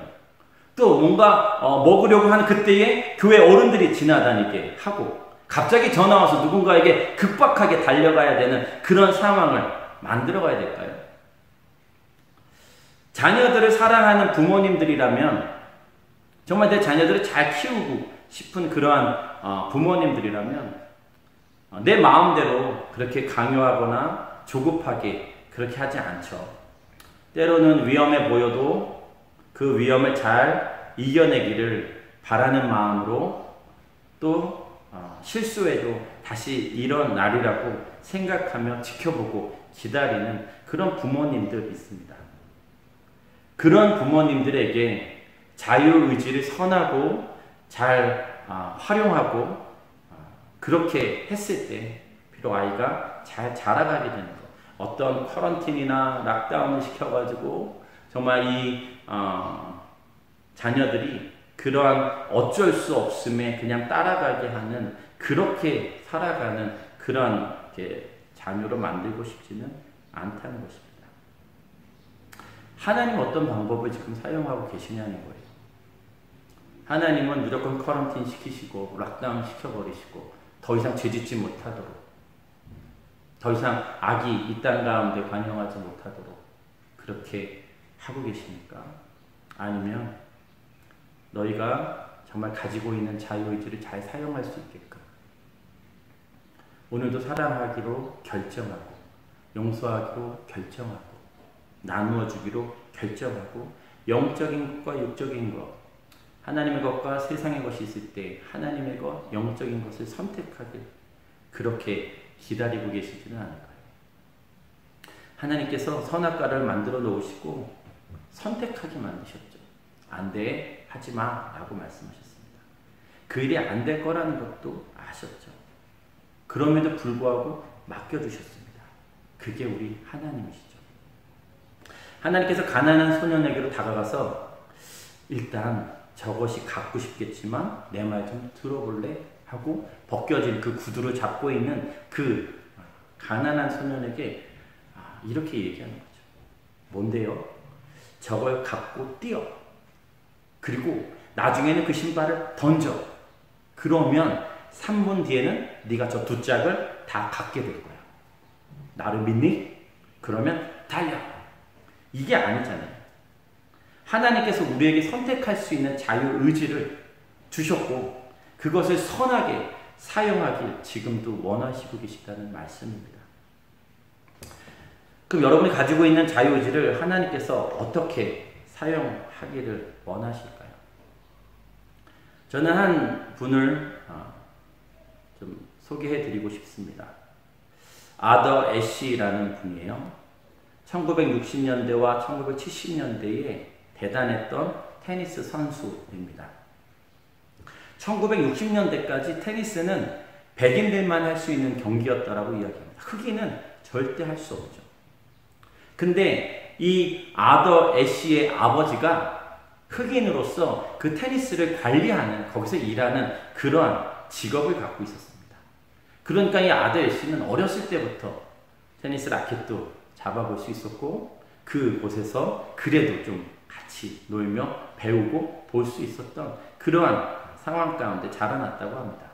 또 뭔가 먹으려고 하는 그때에 교회 어른들이 지나다니게 하고, 갑자기 전화 와서 누군가에게 급박하게 달려가야 되는 그런 상황을 만들어가야 될까요? 자녀들을 사랑하는 부모님들이라면, 정말 내 자녀들을 잘 키우고 싶은 그러한 부모님들이라면 내 마음대로 그렇게 강요하거나 조급하게 그렇게 하지 않죠. 때로는 위험해 보여도 그 위험을 잘 이겨내기를 바라는 마음으로, 또 실수해도 다시 이런 날이라고 생각하며 지켜보고 기다리는 그런 부모님들 있습니다. 그런 부모님들에게 자유의지를 선하고 잘 활용하고 그렇게 했을 때 비록 아이가 잘 자라가게 되는 것, 어떤 쿼런틴이나 락다운을 시켜가지고 정말 이 자녀들이 그러한 어쩔 수 없음에 그냥 따라가게 하는, 그렇게 살아가는 그런 자녀로 만들고 싶지는 않다는 것입니다. 하나님 어떤 방법을 지금 사용하고 계시냐는 거예요. 하나님은 무조건 쿼런틴 시키시고 락다운 시켜버리시고 더 이상 죄짓지 못하도록, 더 이상 악이 이 땅 가운데 관영하지 못하도록 그렇게 하고 계십니까? 아니면 너희가 정말 가지고 있는 자유의지를 잘 사용할 수 있게끔 오늘도 사랑하기로 결정하고, 용서하기로 결정하고, 나누어 주기로 결정하고, 영적인 것과 육적인 것, 하나님의 것과 세상의 것이 있을 때 하나님의 것, 영적인 것을 선택하길 그렇게 기다리고 계시지는 않을까요? 하나님께서 선악과를 만들어 놓으시고 선택하게 만드셨죠. 안 돼, 하지 마 라고 말씀하셨습니다. 그 일이 안 될 거라는 것도 아셨죠. 그럼에도 불구하고 맡겨주셨습니다. 그게 우리 하나님이시죠. 하나님께서 가난한 소년에게로 다가가서 일단 저것이 갖고 싶겠지만 내 말 좀 들어볼래? 하고 벗겨진 그 구두를 잡고 있는 그 가난한 소년에게 이렇게 얘기하는 거죠. 뭔데요? 저걸 갖고 뛰어. 그리고 나중에는 그 신발을 던져. 그러면 3분 뒤에는 네가 저 두 짝을 다 갖게 될 거야. 나를 믿니? 그러면 달려. 이게 아니잖아요. 하나님께서 우리에게 선택할 수 있는 자유의지를 주셨고 그것을 선하게 사용하길 지금도 원하시고 계시다는 말씀입니다. 그럼 여러분이 가지고 있는 자유의지를 하나님께서 어떻게 사용하기를 원하실까요? 저는 한 분을 좀 소개해 드리고 싶습니다. 아더 애쉬라는 분이에요. 1960년대와 1970년대에 대단했던 테니스 선수입니다. 1960년대까지 테니스는 백인들만 할 수 있는 경기였다라고 이야기합니다. 흑인은 절대 할 수 없죠. 근데 이 아더 애쉬의 아버지가 흑인으로서 그 테니스를 관리하는, 거기서 일하는 그러한 직업을 갖고 있었습니다. 그러니까 이 아더 애쉬는 어렸을 때부터 테니스 라켓도 잡아볼 수 있었고 그곳에서 그래도 좀 같이 놀며 배우고 볼 수 있었던 그러한 상황 가운데 자라났다고 합니다.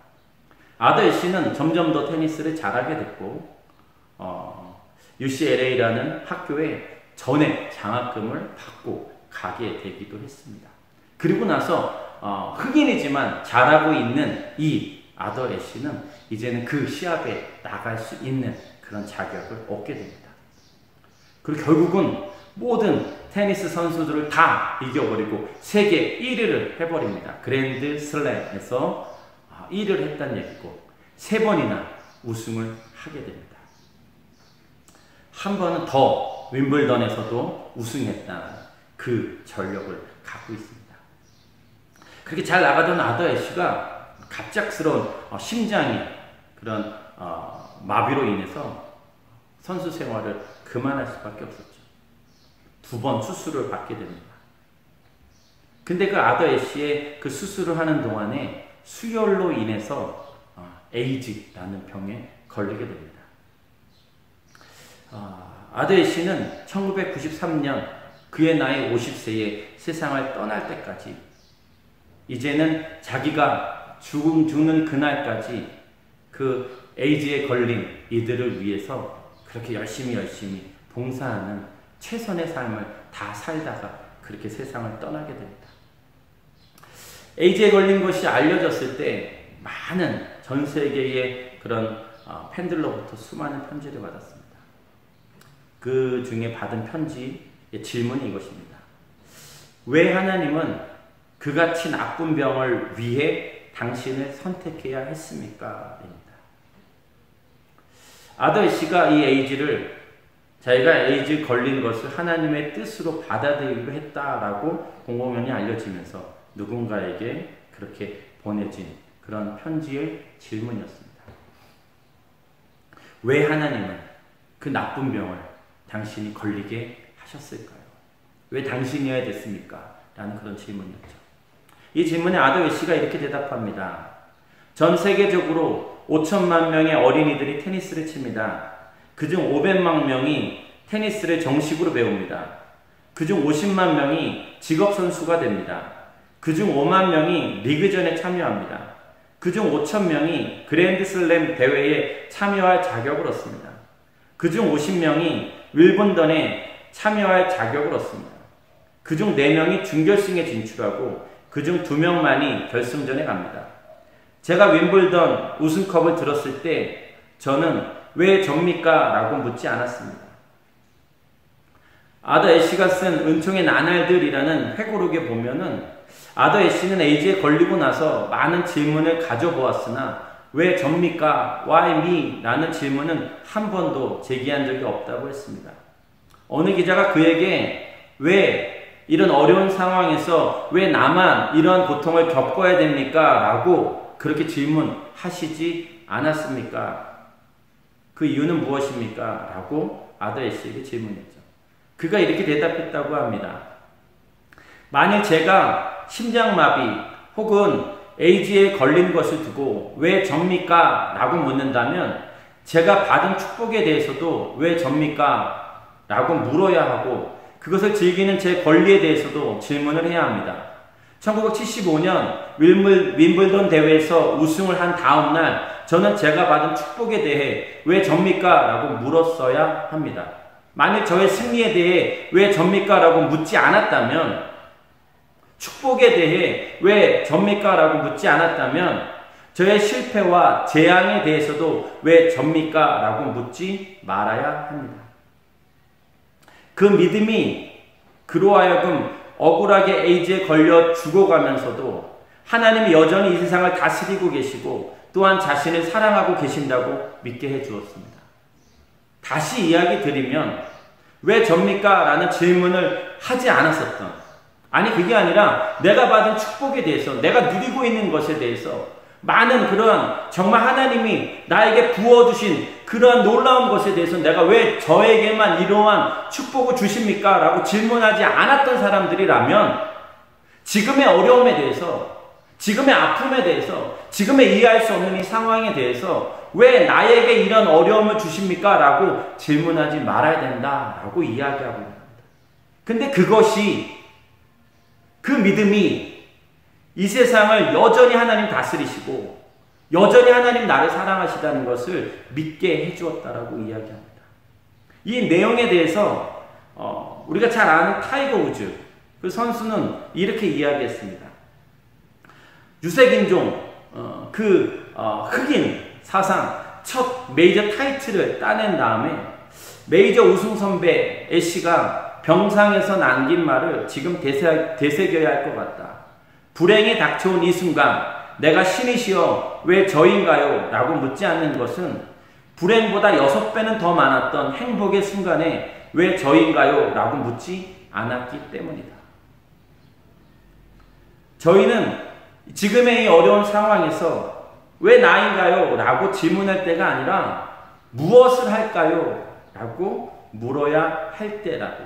아더 애쉬는 점점 더 테니스를 잘하게 됐고 UCLA라는 학교에 전액 장학금을 받고 가게 되기도 했습니다. 그리고 나서 흑인이지만 잘하고 있는 이 아더 애쉬는 이제는 그 시합에 나갈 수 있는 그런 자격을 얻게 됩니다. 그리고 결국은 모든 테니스 선수들을 다 이겨버리고 세계 1위를 해버립니다. 그랜드 슬램에서 1위를 했다는 얘기고 3번이나 우승을 하게 됩니다. 한 번은 더 윈블던에서도 우승했다는 그 전력을 갖고 있습니다. 그렇게 잘 나가던 아더 애쉬가 갑작스러운 심장이 그런 마비로 인해서 선수 생활을 그만할 수밖에 없었죠. 2번 수술을 받게 됩니다. 근데 그 아더 애쉬의 그 수술을 하는 동안에 수혈로 인해서 에이즈라는 병에 걸리게 됩니다. 아더 애쉬는 1993년 그의 나이 50세에 세상을 떠날 때까지 이제는 자기가 죽는 그날까지 그 에이즈에 걸린 이들을 위해서 그렇게 열심히 봉사하는 최선의 삶을 다 살다가 그렇게 세상을 떠나게 됩니다. 에이즈에 걸린 것이 알려졌을 때 많은 전 세계의 그런 팬들로부터 수많은 편지를 받았습니다. 그 중에 받은 편지의 질문이 이것입니다. 왜 하나님은 그같이 나쁜 병을 위해 당신을 선택해야 했습니까? 입니다. 아더 애쉬가 이 에이즈를 자기가 에이즈 걸린 것을 하나님의 뜻으로 받아들이기로 했다라고 공공연히 알려지면서 누군가에게 그렇게 보내진 그런 편지의 질문이었습니다. 왜 하나님은 그 나쁜 병을 당신이 걸리게 하셨을까요? 왜 당신이어야 됐습니까? 라는 그런 질문이었죠. 이 질문에 아더 애쉬가 이렇게 대답합니다. 전 세계적으로 5천만 명의 어린이들이 테니스를 칩니다. 그중 500만 명이 테니스를 정식으로 배웁니다. 그중 50만 명이 직업선수가 됩니다. 그중 5만 명이 리그전에 참여합니다. 그중 5천 명이 그랜드슬램 대회에 참여할 자격을 얻습니다. 그중 50명이 윌번던에 참여할 자격을 얻습니다. 그중 4명이 준결승에 진출하고 그중 2명만이 결승전에 갑니다. 제가 윈블던 우승컵을 들었을 때 저는 왜 접니까? 라고 묻지 않았습니다. 아더 애쉬가 쓴 은총의 나날들이라는 회고록에 보면은 아더 애쉬는 에이즈에 걸리고 나서 많은 질문을 가져보았으나 왜 접니까? Why me? 라는 질문은 한 번도 제기한 적이 없다고 했습니다. 어느 기자가 그에게 왜 이런 어려운 상황에서 왜 나만 이러한 고통을 겪어야 됩니까? 라고 그렇게 질문하시지 않았습니까? 그 이유는 무엇입니까? 라고 아더 애쉬에게 질문했죠. 그가 이렇게 대답했다고 합니다. 만일 제가 심장마비 혹은 에이즈에 걸린 것을 두고 왜 접니까? 라고 묻는다면 제가 받은 축복에 대해서도 왜 접니까? 라고 물어야 하고 그것을 즐기는 제 권리에 대해서도 질문을 해야 합니다. 1975년 윈블던 대회에서 우승을 한 다음날 저는 제가 받은 축복에 대해 왜 접니까? 라고 물었어야 합니다. 만일 저의 승리에 대해 왜 접니까? 라고 묻지 않았다면 축복에 대해 왜 접니까? 라고 묻지 않았다면 저의 실패와 재앙에 대해서도 왜 접니까? 라고 묻지 말아야 합니다. 그 믿음이 그로 하여금 억울하게 에이즈에 걸려 죽어가면서도 하나님이 여전히 이 세상을 다스리고 계시고 또한 자신을 사랑하고 계신다고 믿게 해주었습니다. 다시 이야기 드리면 왜 접니까? 라는 질문을 하지 않았었던, 아니 그게 아니라 내가 받은 축복에 대해서, 내가 누리고 있는 것에 대해서 많은 그러한 정말 하나님이 나에게 부어주신 그러한 놀라운 것에 대해서 내가 왜 저에게만 이러한 축복을 주십니까? 라고 질문하지 않았던 사람들이라면 지금의 어려움에 대해서, 지금의 아픔에 대해서, 지금의 이해할 수 없는 이 상황에 대해서 왜 나에게 이런 어려움을 주십니까? 라고 질문하지 말아야 된다 라고 이야기하고 있습니다. 근데 그것이, 그 믿음이 이 세상을 여전히 하나님 다스리시고 여전히 하나님 나를 사랑하시다는 것을 믿게 해주었다라고 이야기합니다. 이 내용에 대해서 우리가 잘 아는 타이거 우즈 그 선수는 이렇게 이야기했습니다. 유색인종 흑인 사상 첫 메이저 타이틀을 따낸 다음에 메이저 우승 선배 애쉬가 병상에서 남긴 말을 지금 되새겨야 할 것 같다. 불행이 닥쳐온 이 순간 내가 신이시여 왜 저인가요? 라고 묻지 않는 것은 불행보다 6배는 더 많았던 행복의 순간에 왜 저인가요? 라고 묻지 않았기 때문이다. 저희는 지금의 이 어려운 상황에서 왜 나인가요? 라고 질문할 때가 아니라 무엇을 할까요? 라고 물어야 할 때라고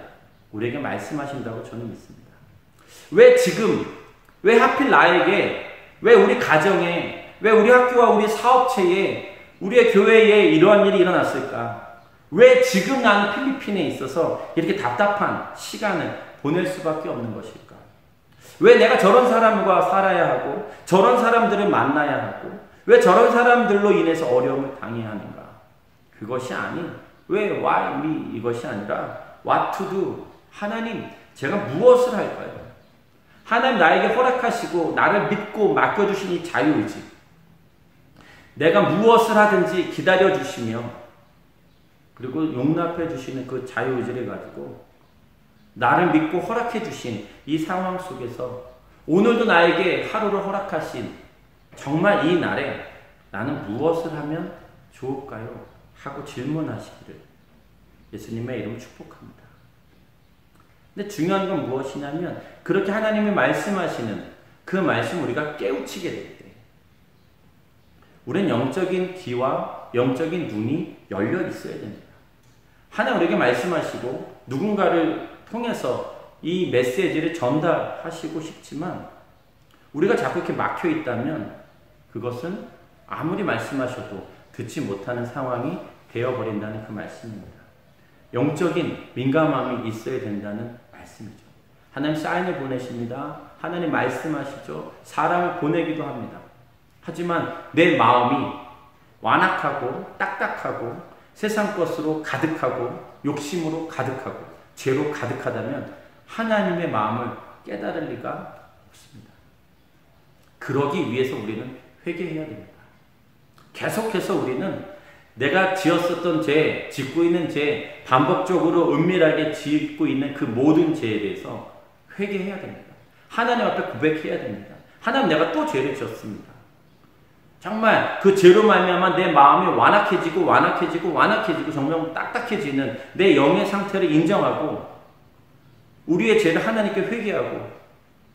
우리에게 말씀하신다고 저는 믿습니다. 왜 지금, 왜 하필 나에게, 왜 우리 가정에, 왜 우리 학교와 우리 사업체에, 우리의 교회에 이러한 일이 일어났을까? 왜 지금 나는 필리핀에 있어서 이렇게 답답한 시간을 보낼 수밖에 없는 것일까? 왜 내가 저런 사람과 살아야 하고 저런 사람들을 만나야 하고 왜 저런 사람들로 인해서 어려움을 당해야 하는가? 그것이 아닌 왜 why me 이것이 아니라 what to do. 하나님 제가 무엇을 할까요? 하나님 나에게 허락하시고 나를 믿고 맡겨주신 이 자유의지, 내가 무엇을 하든지 기다려주시며 그리고 용납해 주시는 그 자유의지를 가지고 나를 믿고 허락해 주신 이 상황 속에서 오늘도 나에게 하루를 허락하신 정말 이 날에 나는 무엇을 하면 좋을까요? 하고 질문하시기를 예수님의 이름으로 축복합니다. 근데 중요한 건 무엇이냐면 그렇게 하나님이 말씀하시는 그 말씀 우리가 깨우치게 될 때 우리는 영적인 귀와 영적인 눈이 열려 있어야 됩니다. 하나님 우리에게 말씀하시고 누군가를 통해서 이 메시지를 전달하시고 싶지만 우리가 자꾸 이렇게 막혀 있다면 그것은 아무리 말씀하셔도 듣지 못하는 상황이 되어버린다는 그 말씀입니다. 영적인 민감함이 있어야 된다는 말씀이죠. 하나님 사인을 보내십니다. 하나님 말씀하시죠. 사람을 보내기도 합니다. 하지만 내 마음이 완악하고 딱딱하고 세상 것으로 가득하고 욕심으로 가득하고 죄로 가득하다면 하나님의 마음을 깨달을 리가 없습니다. 그러기 위해서 우리는 회개해야 됩니다. 계속해서 우리는 내가 지었었던 죄, 짓고 있는 죄, 반복적으로 은밀하게 짓고 있는 그 모든 죄에 대해서 회개해야 됩니다. 하나님 앞에 고백해야 됩니다. 하나님 내가 또 죄를 지었습니다. 정말 그 죄로 말미암아 내 마음이 완악해지고 정말 딱딱해지는 내 영의 상태를 인정하고 우리의 죄를 하나님께 회개하고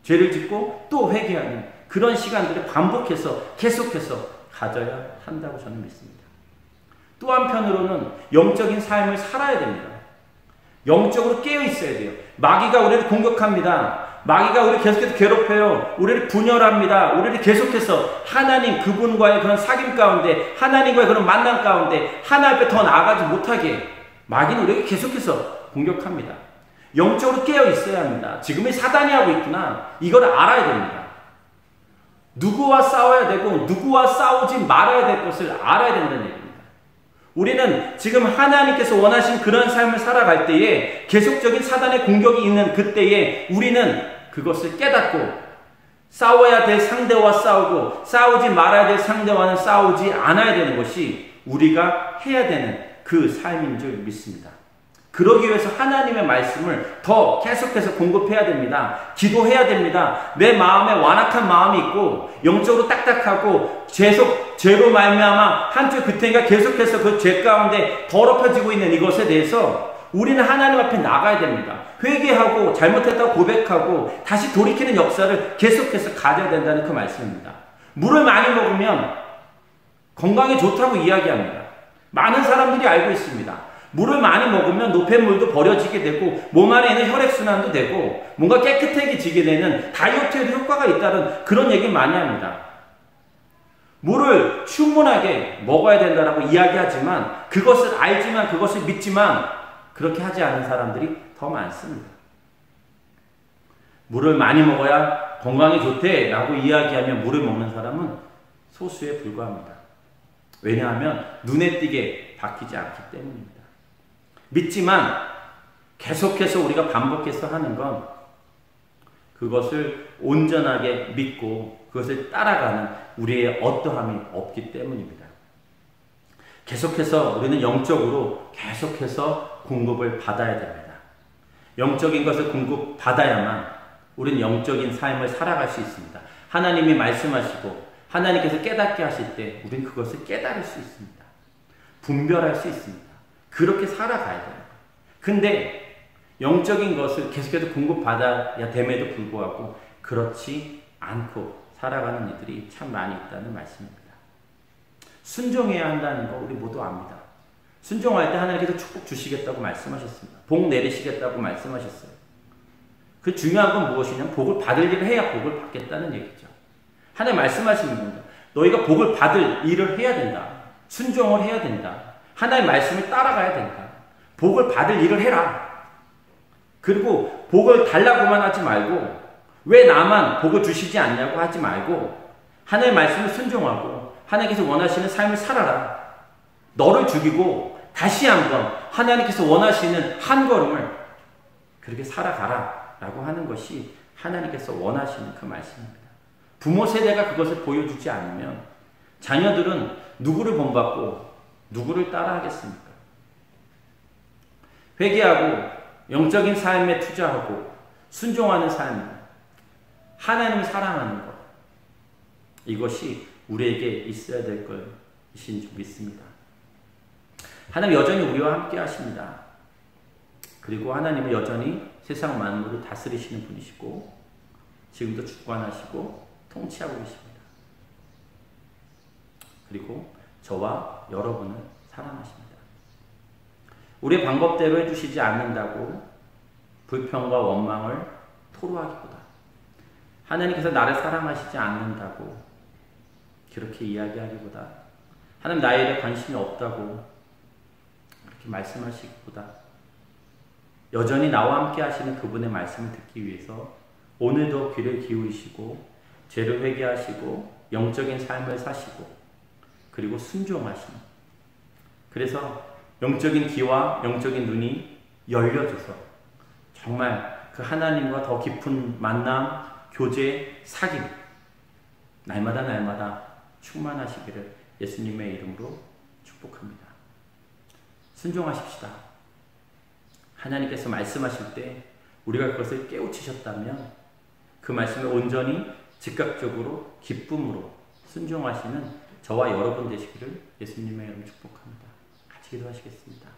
죄를 짓고 또 회개하는 그런 시간들을 반복해서 계속해서 가져야 한다고 저는 믿습니다. 또 한편으로는 영적인 삶을 살아야 됩니다. 영적으로 깨어 있어야 돼요. 마귀가 우리를 공격합니다. 마귀가 우리를 계속해서 괴롭혀요. 우리를 분열합니다. 우리를 계속해서 하나님 그분과의 그런 사귐 가운데 하나님과의 그런 만남 가운데 하나님 앞에 더 나아가지 못하게 마귀는 우리에게 계속해서 공격합니다. 영적으로 깨어 있어야 합니다. 지금의 사단이 하고 있구나. 이걸 알아야 됩니다. 누구와 싸워야 되고 누구와 싸우지 말아야 될 것을 알아야 된다는 얘기입니다. 우리는 지금 하나님께서 원하신 그런 삶을 살아갈 때에 계속적인 사단의 공격이 있는 그때에 우리는 그것을 깨닫고 싸워야 될 상대와 싸우고 싸우지 말아야 될 상대와는 싸우지 않아야 되는 것이 우리가 해야 되는 그 삶인 줄 믿습니다. 그러기 위해서 하나님의 말씀을 더 계속해서 공급해야 됩니다. 기도해야 됩니다. 내 마음에 완악한 마음이 있고 영적으로 딱딱하고 죄로 말미암아 한쪽 그때가 계속해서 그 죄 가운데 더럽혀지고 있는 이것에 대해서 우리는 하나님 앞에 나가야 됩니다. 회개하고 잘못했다고 고백하고 다시 돌이키는 역사를 계속해서 가져야 된다는 그 말씀입니다. 물을 많이 먹으면 건강에 좋다고 이야기합니다. 많은 사람들이 알고 있습니다. 물을 많이 먹으면 노폐물도 버려지게 되고 몸 안에 있는 혈액순환도 되고 뭔가 깨끗해지게 되는 다이어트에도 효과가 있다는 그런 얘기 많이 합니다. 물을 충분하게 먹어야 된다라고 이야기하지만 그것을 알지만 그것을 믿지만 그렇게 하지 않은 사람들이 더 많습니다. 물을 많이 먹어야 건강에 좋대 라고 이야기하며 물을 먹는 사람은 소수에 불과합니다. 왜냐하면 눈에 띄게 바뀌지 않기 때문입니다. 믿지만 계속해서 우리가 반복해서 하는 건 그것을 온전하게 믿고 그것을 따라가는 우리의 어떠함이 없기 때문입니다. 계속해서 우리는 영적으로 계속해서 공급을 받아야 됩니다. 영적인 것을 공급받아야만 우리는 영적인 삶을 살아갈 수 있습니다. 하나님이 말씀하시고 하나님께서 깨닫게 하실 때 우리는 그것을 깨달을 수 있습니다. 분별할 수 있습니다. 그렇게 살아가야 돼요. 근데 영적인 것을 계속해서 공급받아야 됨에도 불구하고 그렇지 않고 살아가는 이들이 참 많이 있다는 말씀입니다. 순종해야 한다는 거 우리 모두 압니다. 순종할 때 하나님께서 축복 주시겠다고 말씀하셨습니다. 복 내리시겠다고 말씀하셨어요. 그 중요한 건 무엇이냐면 복을 받을 일을 해야 복을 받겠다는 얘기죠. 하나님 말씀하시는 겁니다. 너희가 복을 받을 일을 해야 된다. 순종을 해야 된다. 하나님의 말씀을 따라가야 된다. 복을 받을 일을 해라. 그리고 복을 달라고만 하지 말고 왜 나만 복을 주시지 않냐고 하지 말고 하나님의 말씀을 순종하고 하나님께서 원하시는 삶을 살아라. 너를 죽이고 다시 한번 하나님께서 원하시는 한 걸음을 그렇게 살아가라 라고 하는 것이 하나님께서 원하시는 그 말씀입니다. 부모 세대가 그것을 보여주지 않으면 자녀들은 누구를 본받고 누구를 따라하겠습니까? 회개하고 영적인 삶에 투자하고 순종하는 삶, 하나님을 사랑하는 것, 이것이 우리에게 있어야 될 것인 줄 믿습니다. 하나님 여전히 우리와 함께 하십니다. 그리고 하나님은 여전히 세상 만물을 다스리시는 분이시고 지금도 주관하시고 통치하고 계십니다. 그리고 저와 여러분을 사랑하십니다. 우리의 방법대로 해주시지 않는다고 불평과 원망을 토로하기보다 하나님께서 나를 사랑하시지 않는다고 그렇게 이야기하기보다 하나님 나에 대해 관심이 없다고 그렇게 말씀하시기보다 여전히 나와 함께 하시는 그분의 말씀을 듣기 위해서 오늘도 귀를 기울이시고 죄를 회개하시고 영적인 삶을 사시고 그리고 순종하시는, 그래서 영적인 귀와 영적인 눈이 열려져서 정말 그 하나님과 더 깊은 만남, 교제, 사귐 날마다 충만하시기를 예수님의 이름으로 축복합니다. 순종하십시다. 하나님께서 말씀하실 때 우리가 그것을 깨우치셨다면 그 말씀을 온전히 즉각적으로 기쁨으로 순종하시는 저와 여러분 되시기를 예수님의 이름으로 축복합니다. 같이 기도하시겠습니다.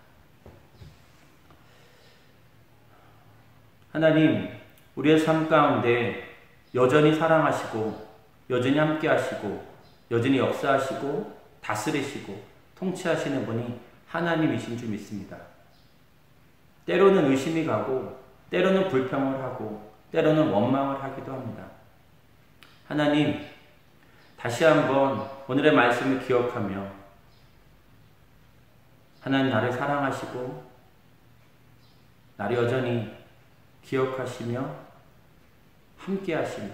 하나님, 우리의 삶 가운데 여전히 사랑하시고 여전히 함께 하시고 여전히 역사하시고 다스리시고 통치하시는 분이 하나님이신 줄 믿습니다. 때로는 의심이 가고 때로는 불평을 하고 때로는 원망을 하기도 합니다. 하나님, 다시 한번 오늘의 말씀을 기억하며 하나님 나를 사랑하시고 나를 여전히 기억하시며 함께 하시는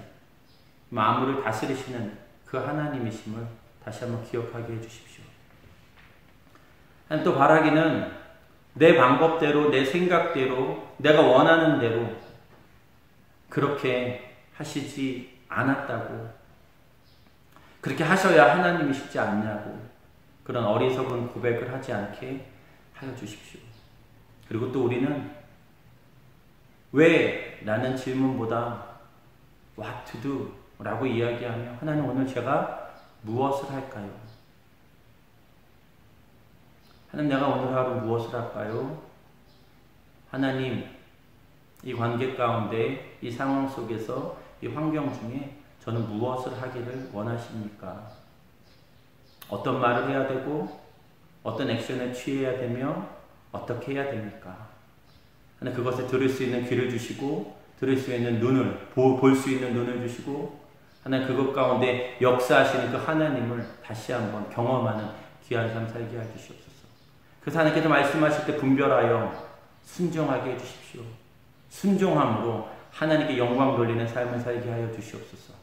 만물을 다스리시는 그 하나님이심을 다시 한번 기억하게 해주십시오. 또 바라기는 내 방법대로 내 생각대로 내가 원하는 대로 그렇게 하시지 않았다고, 그렇게 하셔야 하나님이시지 않냐고 그런 어리석은 고백을 하지 않게 하여 주십시오. 그리고 또 우리는 왜? 라는 질문보다 what to do 라고 이야기하며 하나님 오늘 제가 무엇을 할까요? 하나님 내가 오늘 하루 무엇을 할까요? 하나님 이 관계 가운데 이 상황 속에서 이 환경 중에 저는 무엇을 하기를 원하십니까? 어떤 말을 해야 되고 어떤 액션을 취해야 되며 어떻게 해야 됩니까? 하나님 그것을 들을 수 있는 귀를 주시고 들을 수 있는 눈을 볼 수 있는 눈을 주시고 하나님 그것 가운데 역사하시는 그 하나님을 다시 한번 경험하는 귀한 삶 살게 해주시옵소서. 그래서 하나님께서 말씀하실 때 분별하여 순종하게 해주십시오. 순종함으로 하나님께 영광 돌리는 삶을 살게 하여 주시옵소서.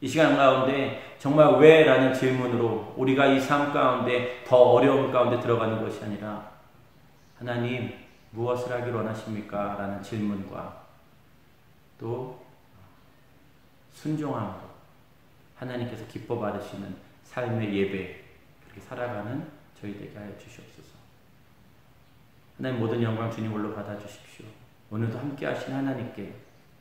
이 시간 가운데 정말 왜? 라는 질문으로 우리가 이 삶 가운데 더 어려움 가운데 들어가는 것이 아니라 하나님 무엇을 하기를 원하십니까? 라는 질문과 또 순종함으로 하나님께서 기뻐 받으시는 삶의 예배 그렇게 살아가는 저희 되게 하여 주시옵소서. 하나님 모든 영광 주님 홀로 받아주십시오. 오늘도 함께 하신 하나님께,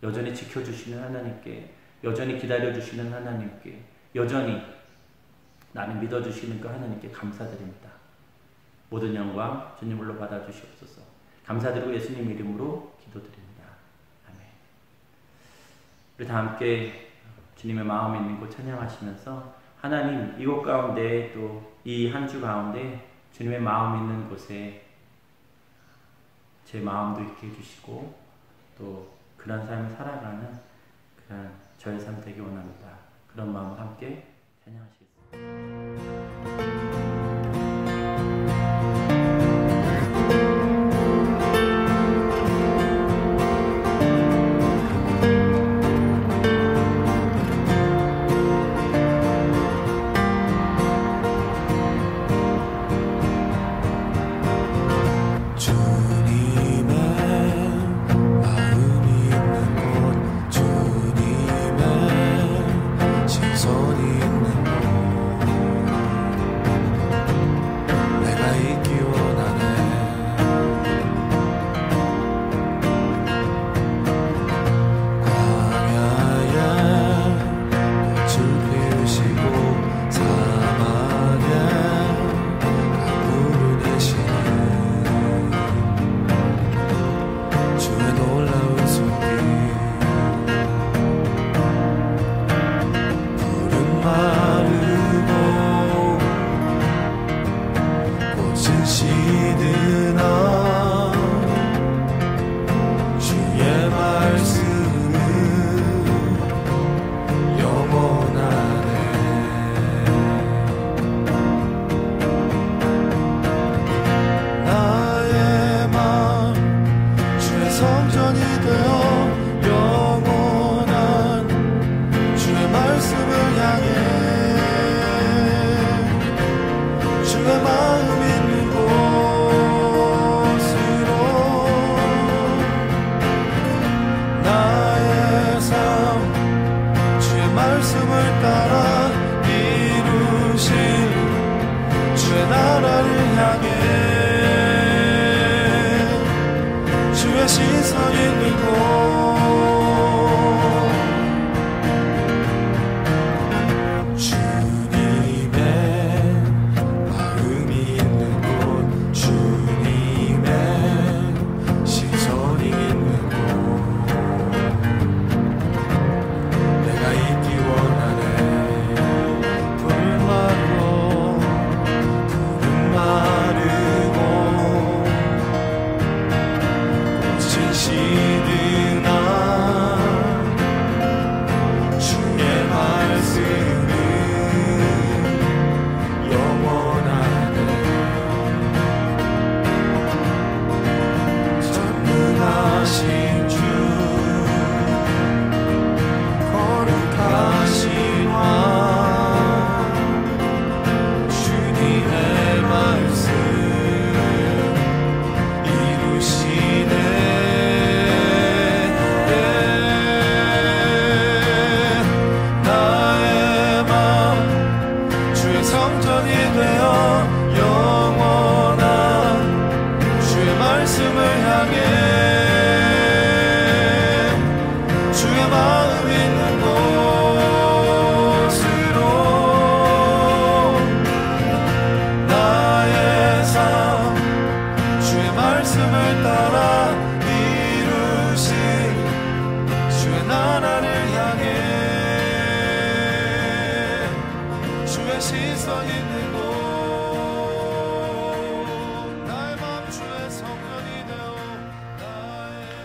여전히 지켜주시는 하나님께, 여전히 기다려주시는 하나님께, 여전히 나를 믿어주시는 그 하나님께 감사드립니다. 모든 영광 주님 홀로 받아주시옵소서. 감사드리고 예수님 이름으로 기도드립니다. 아멘. 우리 다 함께 주님의 마음에 있는 곳 찬양하시면서 하나님 이곳 가운데 또 이 한 주 가운데 주님의 마음 있는 곳에 제 마음도 있게 해주시고 또 그런 삶을 살아가는 그런 저의 삶 되기 원합니다. 그런 마음을 함께 찬양하시겠습니다.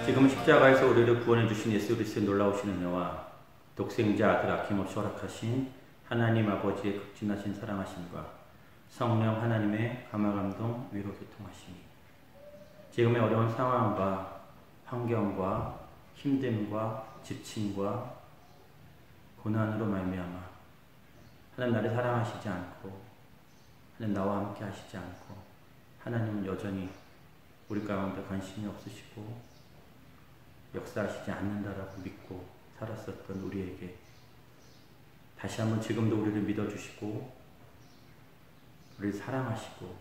지금 십자가에서 우리를 구원해 주신 예수 그리스도의 놀라우신 은혜와 독생자 아들 아낌없이 허락하신 하나님 아버지의 극진하신 사랑하심과 성령 하나님의 감화감동 위로 교통하심이 지금의 어려운 상황과 환경과 힘듦과 지침과 고난으로 말미암아 하나님 나를 사랑하시지 않고 하나님 나와 함께 하시지 않고 하나님은 여전히 우리 가운데 관심이 없으시고 역사하시지 않는다라고 믿고 살았었던 우리에게 다시 한번 지금도 우리를 믿어주시고 우리를 사랑하시고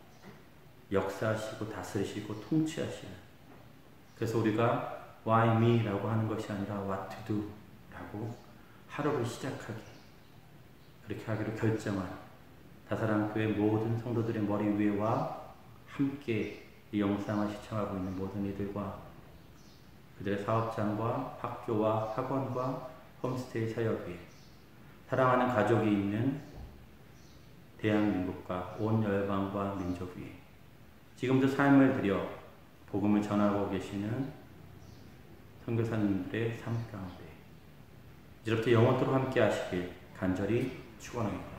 역사하시고 다스리시고 통치하시는, 그래서 우리가 why me 라고 하는 것이 아니라 what to do 라고 하루를 시작하기, 그렇게 하기로 결정한 다사랑교회 모든 성도들의 머리 위에와 함께 이 영상을 시청하고 있는 모든 이들과 그들의 사업장과 학교와 학원과 홈스테이 사역 위에 사랑하는 가족이 있는 대한민국과 온 열방과 민족 위에 지금도 삶을 들여 복음을 전하고 계시는 선교사님들의 삶 가운데 이제부터 영원토록 함께 하시길 간절히 축원합니다.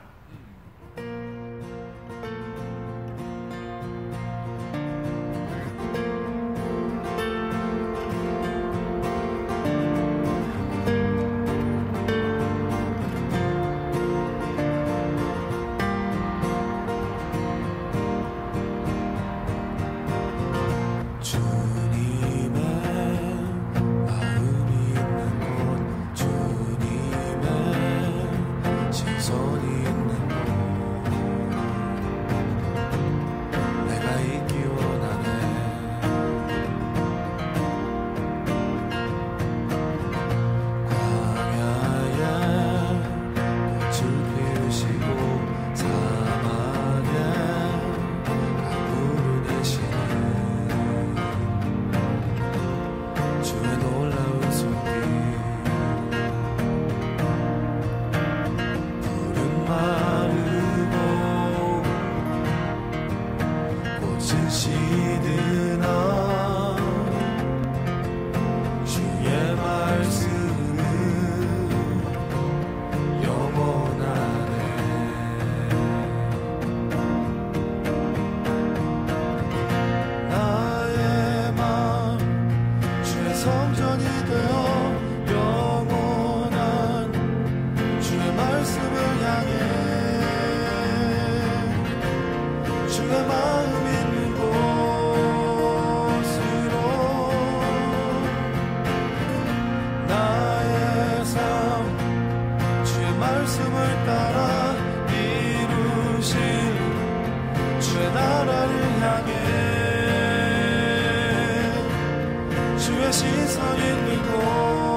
시선이 들고